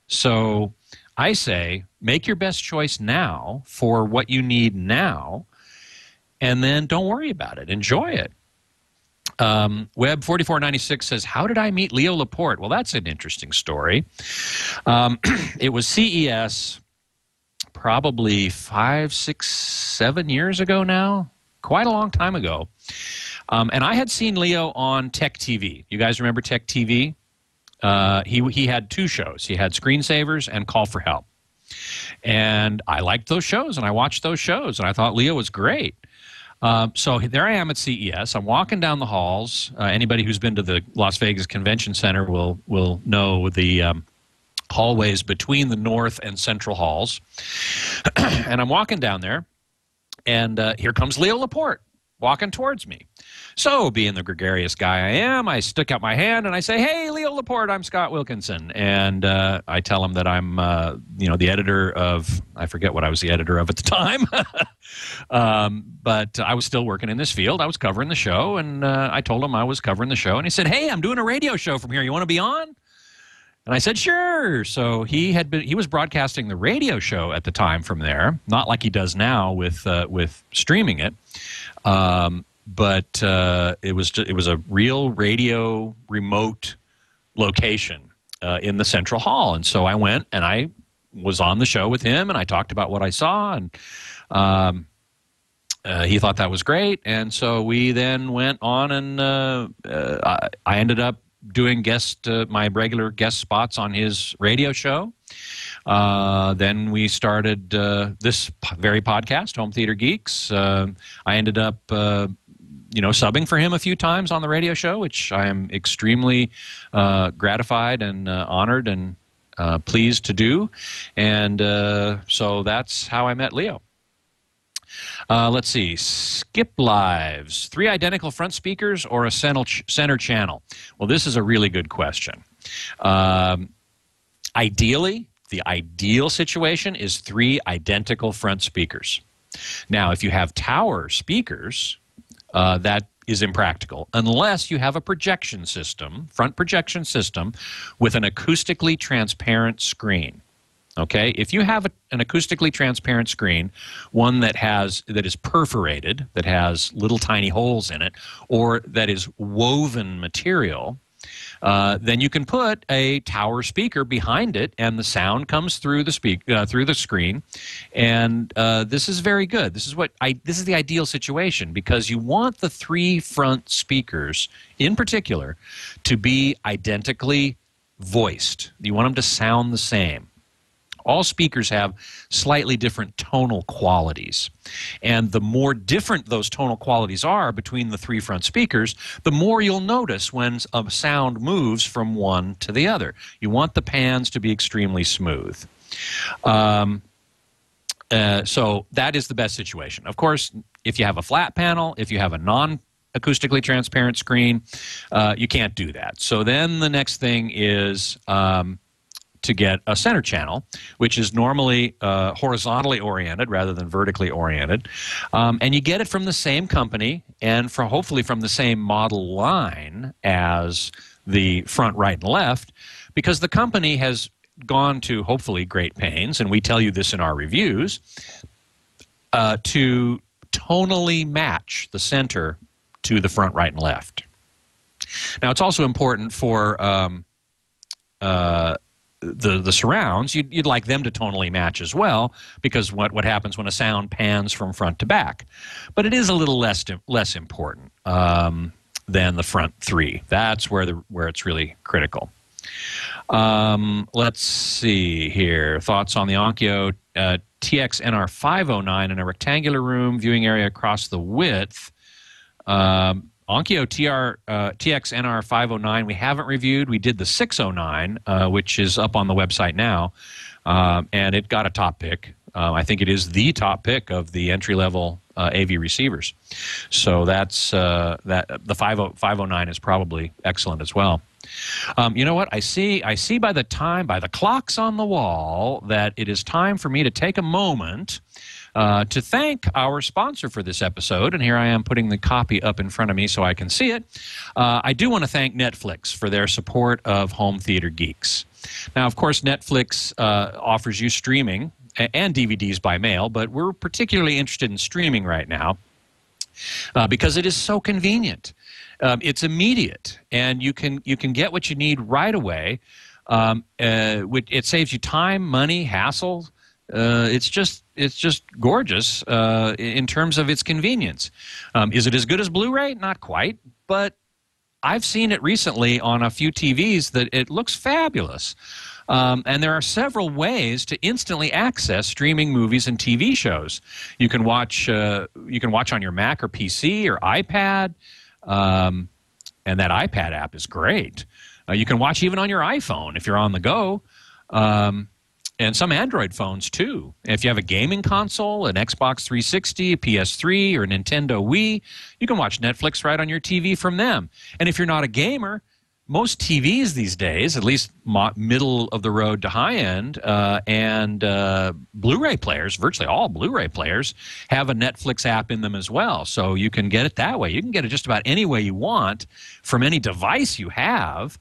So I say make your best choice now for what you need now, and then don't worry about it. Enjoy it. Web4496 says, how did I meet Leo Laporte? Well, that's an interesting story. It was CES probably 5, 6, 7 years ago now, quite a long time ago. And I had seen Leo on Tech TV. You guys remember Tech TV? He had 2 shows. He had Screensavers and Call for Help. And I liked those shows, and I watched those shows, and I thought Leo was great. So there I am at CES. I'm walking down the halls. Anybody who's been to the Las Vegas Convention Center will know the hallways between the north and central halls. And I'm walking down there, and here comes Leo Laporte walking towards me. So, being the gregarious guy I am, I stick out my hand and I say, "Hey, Leo Laporte, I'm Scott Wilkinson." And I tell him that I'm, the editor of, I forget what I was the editor of at the time, but I was still working in this field. I was covering the show, and I told him I was covering the show. And he said, "Hey, I'm doing a radio show from here. You want to be on?" And I said, "Sure." So he was broadcasting the radio show at the time from there, not like he does now with streaming it. But it was a real radio remote location in the Central Hall. And so I went and I was on the show with him, and I talked about what I saw, and he thought that was great. And so we then went on, and I ended up doing my regular guest spots on his radio show. Then we started this very podcast, Home Theater Geeks. I ended up subbing for him a few times on the radio show, which I am extremely gratified and honored and pleased to do. And so that's how I met Leo. Let's see. Skip Lives. 3 identical front speakers or a center channel? Well, this is a really good question. Ideally, the ideal situation is 3 identical front speakers. Now, if you have tower speakers, that is impractical unless you have a projection system, front projection system, with an acoustically transparent screen. Okay, if you have an acoustically transparent screen, one that is perforated, that has little tiny holes in it, or that is woven material, then you can put a tower speaker behind it, and the sound comes through the screen. And this is very good. This is the ideal situation, because you want the 3 front speakers, in particular, to be identically voiced. You want them to sound the same. All speakers have slightly different tonal qualities. And the more different those tonal qualities are between the 3 front speakers, the more you'll notice when a sound moves from one to the other. You want the pans to be extremely smooth. So that is the best situation. Of course, if you have a flat panel, if you have a non-acoustically transparent screen, you can't do that. So then the next thing is to get a center channel, which is normally horizontally oriented rather than vertically oriented. And you get it from the same company and hopefully from the same model line as the front, right, and left, because the company has gone to hopefully great pains, and we tell you this in our reviews, to tonally match the center to the front, right, and left. Now, it's also important for the surrounds. You'd like them to tonally match as well, because what happens when a sound pans from front to back. But it is a little less important than the front three. That's where it's really critical. Let's see here. Thoughts on the Onkyo TX-NR509 in a rectangular room, viewing area across the width. Onkyo TX-NR509 we haven't reviewed. We did the 609, which is up on the website now, and it got a top pick. I think it is the top pick of the entry-level AV receivers. So that's the 509 is probably excellent as well. You know what? I see by the clocks on the wall that it is time for me to take a moment to thank our sponsor for this episode, and here I am putting the copy up in front of me so I can see it. I do want to thank Netflix for their support of Home Theater Geeks. Now, of course, Netflix offers you streaming and DVDs by mail, but we're particularly interested in streaming right now because it is so convenient. It's immediate, and you can get what you need right away. It saves you time, money, hassle. It's just gorgeous in terms of its convenience. Is it as good as Blu-ray? Not quite, but I've seen it recently on a few TVs that it looks fabulous. And there are several ways to instantly access streaming movies and TV shows. You can watch on your Mac or PC or iPad, and that iPad app is great. You can watch even on your iPhone if you're on the go. And some Android phones, too. If you have a gaming console, an Xbox 360, a PS3, or a Nintendo Wii, you can watch Netflix right on your TV from them. And if you're not a gamer, most TVs these days, at least middle of the road to high end, and Blu-ray players, virtually all Blu-ray players, have a Netflix app in them as well. So you can get it that way. You can get it just about any way you want from any device you have,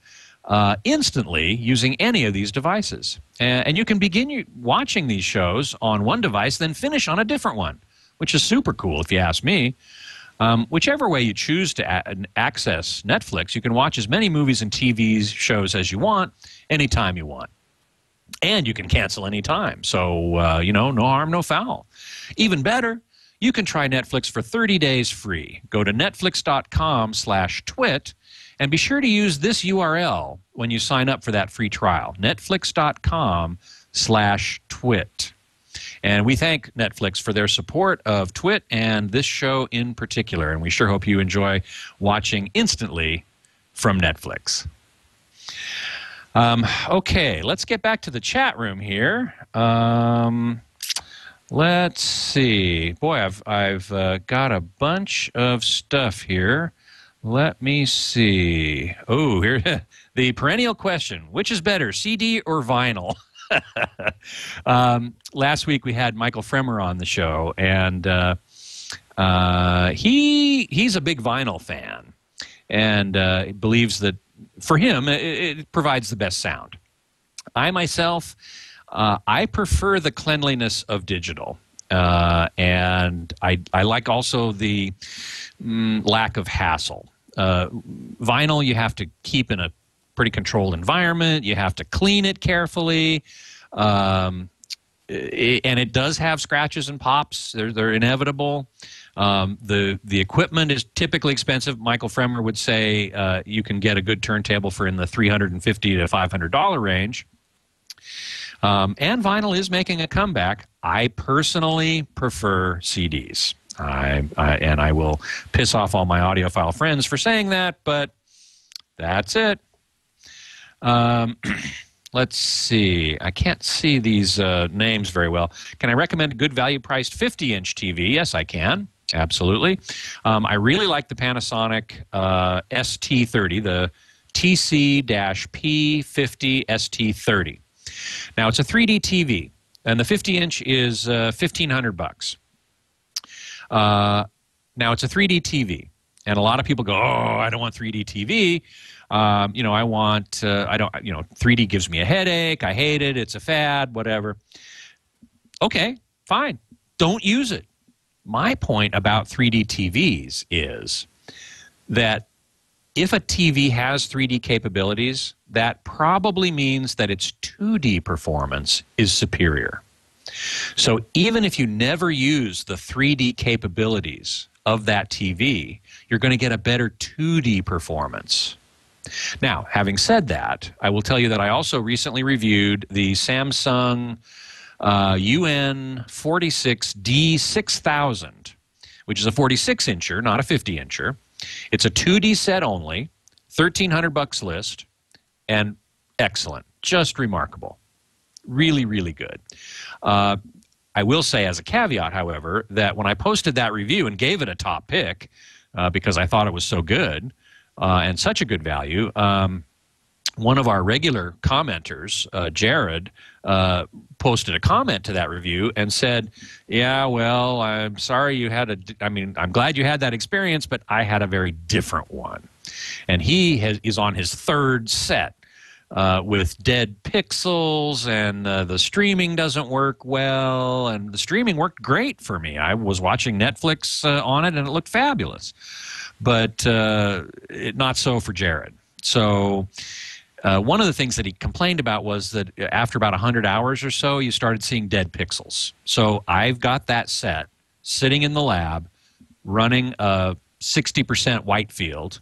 instantly using any of these devices. And you can begin watching these shows on one device, then finish on a different one, which is super cool if you ask me. Whichever way you choose to access Netflix, you can watch as many movies and TV shows as you want, anytime you want. And you can cancel anytime. So, no harm, no foul. Even better, you can try Netflix for 30 days free. Go to netflix.com/twit. And be sure to use this URL when you sign up for that free trial, netflix.com/twit. And we thank Netflix for their support of Twit and this show in particular. And we sure hope you enjoy watching instantly from Netflix. Okay, let's get back to the chat room here. Let's see. Boy, I've got a bunch of stuff here. Let me see. Oh, here, the perennial question. Which is better, CD or vinyl? Last week we had Michael Fremer on the show, and he's a big vinyl fan, and believes that for him it provides the best sound. I myself, I prefer the cleanliness of digital. And I like also the lack of hassle. Vinyl, you have to keep in a pretty controlled environment. You have to clean it carefully. And it does have scratches and pops. They're inevitable. The equipment is typically expensive. Michael Fremer would say you can get a good turntable for in the $350 to $500 range. And vinyl is making a comeback. I personally prefer CDs. And I will piss off all my audiophile friends for saying that, but that's it. Let's see. I can't see these names very well. Can I recommend a good value-priced 50-inch TV? Yes, I can. Absolutely. I really like the Panasonic ST30, the TC-P50 ST30. Now, it's a 3D TV, and the 50-inch is $1,500. Now, it's a 3D TV, and a lot of people go, oh, I don't want 3D TV. You know, I want, I don't, you know, 3D gives me a headache. I hate it. It's a fad, whatever. Okay, fine. Don't use it. My point about 3D TVs is that if a TV has 3D capabilities, that probably means that its 2D performance is superior. So even if you never use the 3D capabilities of that TV, you're going to get a better 2D performance. Now, having said that, I will tell you that I also recently reviewed the Samsung UN46D6000, which is a 46-incher, not a 50-incher. It's a 2D set only, $1,300 list, and excellent, just remarkable. Really, really good. I will say as a caveat, however, that when I posted that review and gave it a top pick because I thought it was so good and such a good value, one of our regular commenters, Jared, posted a comment to that review and said, yeah, well, I'm sorry you had I'm glad you had that experience, but I had a very different one. And he is on his third set with dead pixels, and the streaming doesn't work well, and the streaming worked great for me. I was watching Netflix on it, and it looked fabulous. But not so for Jared. So one of the things that he complained about was that after about 100 hours or so, you started seeing dead pixels. So I've got that set sitting in the lab running a 60% white field,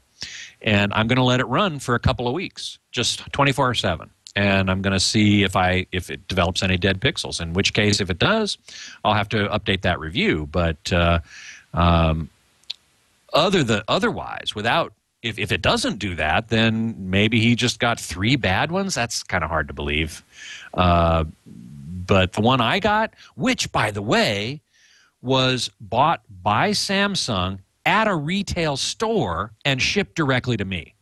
and I'm going to let it run for a couple of weeks, just 24/7. And I'm going to see if it develops any dead pixels, in which case, if it does, I'll have to update that review. But otherwise, if it doesn't do that, then maybe he just got 3 bad ones. That's kind of hard to believe. But the one I got, which, by the way, was bought by Samsung at a retail store and shipped directly to me.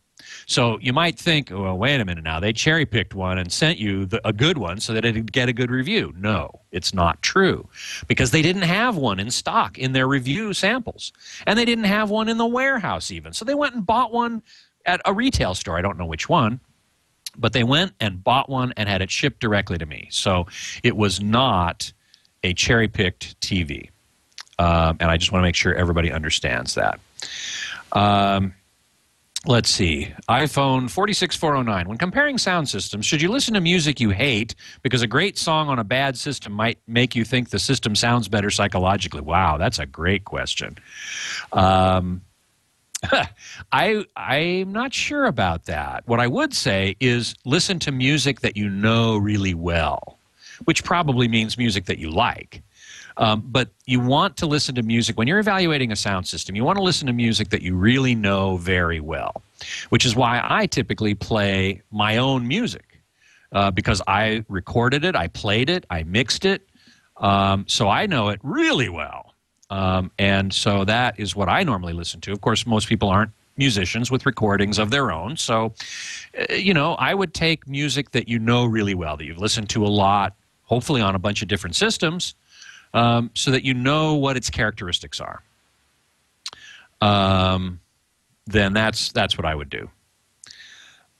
So you might think, well, wait a minute now. They cherry-picked one and sent you a good one so that it'd get a good review. No, it's not true, because they didn't have one in stock in their review samples, and they didn't have one in the warehouse even. So they went and bought one at a retail store. I don't know which one, but they went and bought one and had it shipped directly to me. So it was not a cherry-picked TV. And I just want to make sure everybody understands that. Let's see. iPhone 46409. When comparing sound systems, should you listen to music you hate because a great song on a bad system might make you think the system sounds better psychologically? Wow, that's a great question. I'm not sure about that. What I would say is listen to music that you know really well, which probably means music that you like. But you want to listen to music, when you're evaluating a sound system, you want to listen to music that you really know very well, which is why I typically play my own music, because I recorded it, I played it, I mixed it, so I know it really well. And so that is what I normally listen to. Of course, most people aren't musicians with recordings of their own, so, you know, I would take music that you know really well, that you've listened to a lot, hopefully on a bunch of different systems, so that you know what its characteristics are. Then that's what I would do.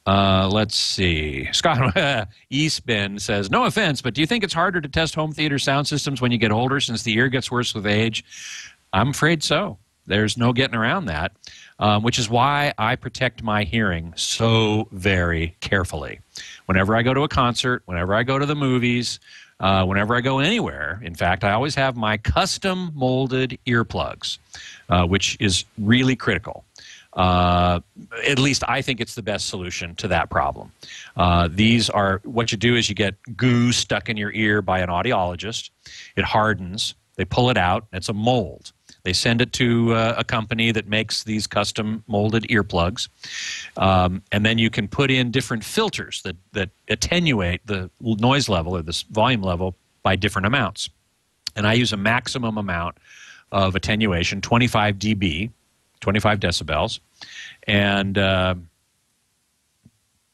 Let's see. Scott East Bend says, no offense, but do you think it's harder to test home theater sound systems when you get older since the ear gets worse with age? I'm afraid so. There's no getting around that, which is why I protect my hearing so very carefully. Whenever I go to a concert, whenever I go to the movies, whenever I go anywhere, in fact, I always have my custom molded earplugs, which is really critical. At least I think it's the best solution to that problem. These are, what you do is you get goo stuck in your ear by an audiologist. It hardens. They pull it out. It's a mold. They send it to a company that makes these custom molded earplugs. And then you can put in different filters that attenuate the noise level or the volume level by different amounts. And I use a maximum amount of attenuation, 25 dB, 25 decibels. And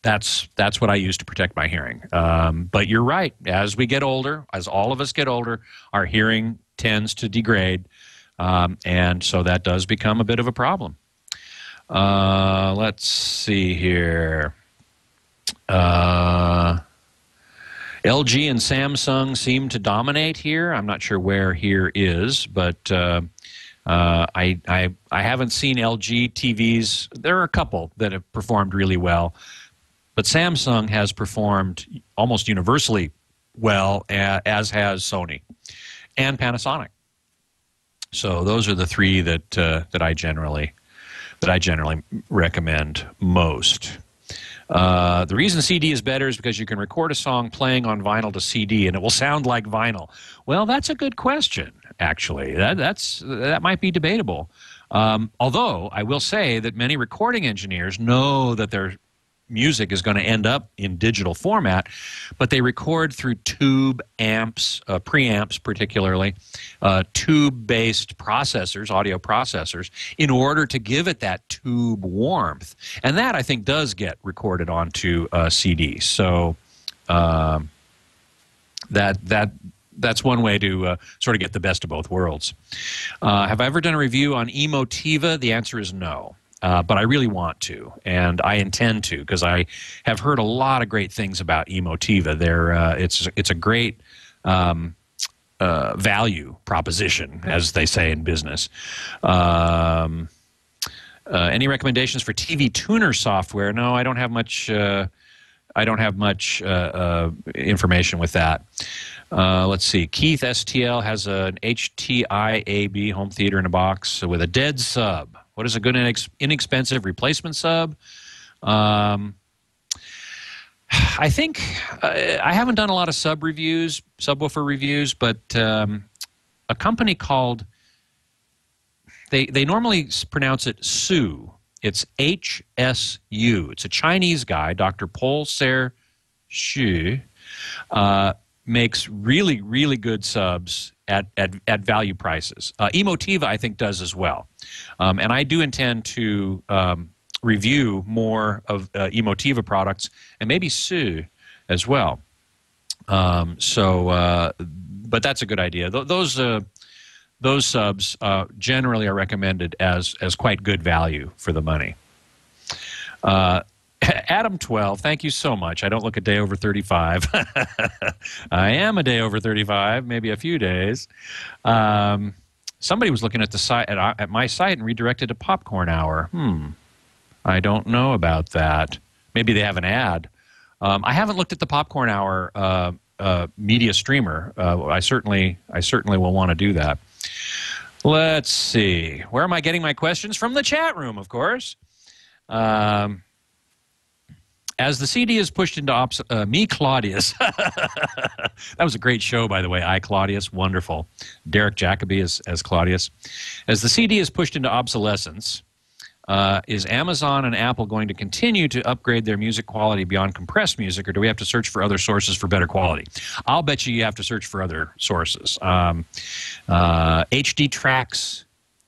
that's what I use to protect my hearing. But you're right. As we get older, as all of us get older, our hearing tends to degrade. And so that does become a bit of a problem. Let's see here. LG and Samsung seem to dominate here. I'm not sure where here is, but I haven't seen LG TVs. There are a couple that have performed really well, but Samsung has performed almost universally well, as has Sony and Panasonic. So those are the three that I generally recommend most. The reason CD is better is because you can record a song playing on vinyl to CD, and it will sound like vinyl. Well, that's a good question, actually. That might be debatable. Although I will say that many recording engineers know that their music is going to end up in digital format, but they record through tube amps, preamps particularly, tube-based processors, audio processors, in order to give it that tube warmth. And that, I think, does get recorded onto CD. So that's one way to sort of get the best of both worlds. Have I ever done a review on Emotiva? The answer is no. But I really want to, and I intend to, because I have heard a lot of great things about Emotiva. It's a great value proposition, as they say in business. Any recommendations for TV tuner software? No, I don't have much. Information with that. Let's see. Keith STL has an HTI-AB home theater in a box with a dead sub. What is a good inexpensive replacement sub? I think I haven't done a lot of subwoofer reviews, but a company called, they normally pronounce it Su. It's HSU. It's a Chinese guy, Dr. Pol Ser Xu, makes really, really good subs at value prices. Emotiva, I think, does as well. And I do intend to review more of Emotiva products, and maybe Su as well. But that's a good idea. Those subs generally are recommended as quite good value for the money. Adam 12, thank you so much. I don't look a day over 35. I am a day over 35, maybe a few days. Somebody was looking at the site at my site and redirected to Popcorn Hour. I don't know about that. Maybe they have an ad. I haven't looked at the Popcorn Hour media streamer. I certainly will want to do that. Let's see. Where am I getting my questions? From the chat room, of course. As the CD is pushed into me, Claudius. That was a great show, by the way. I, Claudius, wonderful. Derek Jacobi as Claudius. As the CD is pushed into obsolescence, is Amazon and Apple going to continue to upgrade their music quality beyond compressed music, or do we have to search for other sources for better quality? I'll bet you have to search for other sources. HD Tracks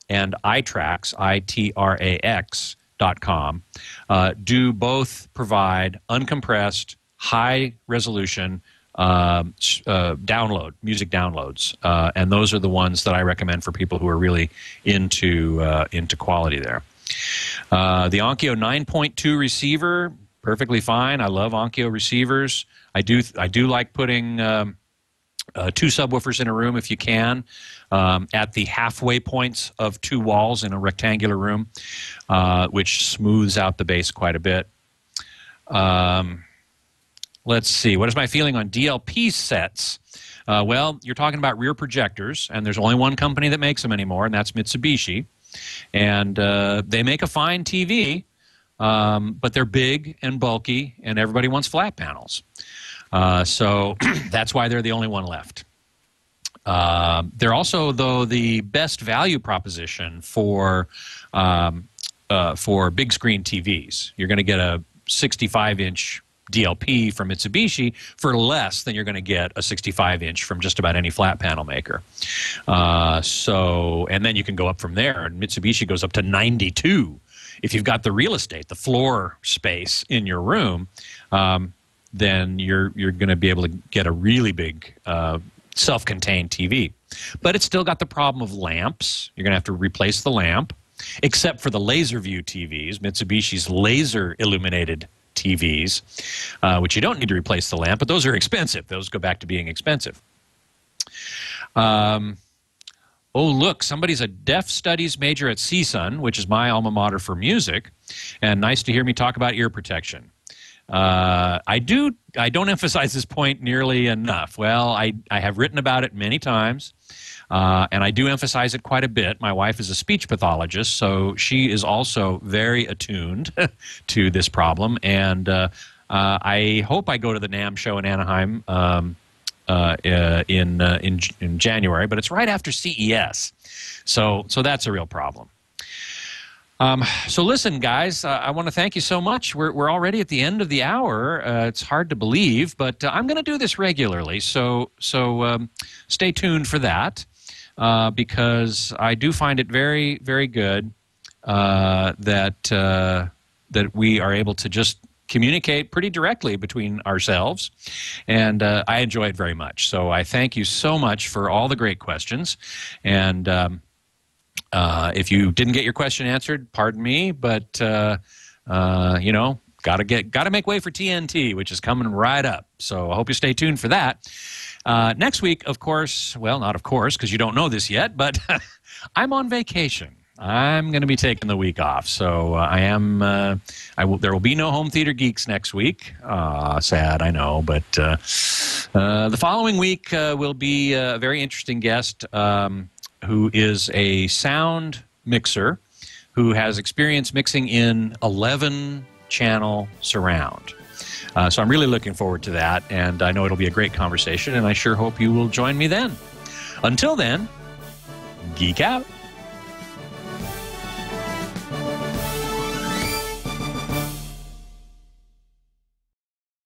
and iTrax, itrax.com, do both provide uncompressed, high-resolution music downloads, and those are the ones that I recommend for people who are really into quality there. The Onkyo 9.2 receiver, perfectly fine. I love Onkyo receivers. I do like putting two subwoofers in a room if you can, at the halfway points of two walls in a rectangular room, which smooths out the bass quite a bit. Let's see. What is my feeling on DLP sets? Well, you're talking about rear projectors, and there's only one company that makes them anymore, and that's Mitsubishi. And they make a fine TV, but they're big and bulky, and everybody wants flat panels. So that's why they're the only one left. They're also, though, the best value proposition for big screen TVs. You're going to get a 65-inch DLP from Mitsubishi for less than you're going to get a 65-inch from just about any flat panel maker. And then you can go up from there, and Mitsubishi goes up to 92. If you've got the real estate, the floor space in your room, then you're going to be able to get a really big self-contained TV. But it's still got the problem of lamps. You're going to have to replace the lamp, except for the laser view TVs, Mitsubishi's laser illuminated TVs, which you don't need to replace the lamp, but those are expensive. Those go back to being expensive. Oh, look, somebody's a deaf studies major at CSUN, which is my alma mater for music, and nice to hear me talk about ear protection. I don't emphasize this point nearly enough. Well, I have written about it many times, and I do emphasize it quite a bit. My wife is a speech pathologist, so she is also very attuned to this problem, and I hope I go to the NAMM show in Anaheim in January, but it's right after CES, so that's a real problem. So listen, guys, I want to thank you so much. We're already at the end of the hour. It's hard to believe, but I'm going to do this regularly, so stay tuned for that, because I do find it very, very good that we are able to just communicate pretty directly between ourselves, and I enjoy it very much. So I thank you so much for all the great questions, and if you didn't get your question answered, pardon me, but you know, gotta make way for TNT, which is coming right up. So I hope you stay tuned for that. Next week, of course, well, not of course, because you don't know this yet, but I'm on vacation. I'm going to be taking the week off, so there will be no Home Theater Geeks next week. Sad, I know, but the following week will be a very interesting guest, who is a sound mixer who has experience mixing in 11-channel surround. So I'm really looking forward to that, and I know it'll be a great conversation, and I sure hope you will join me then. Until then, geek out.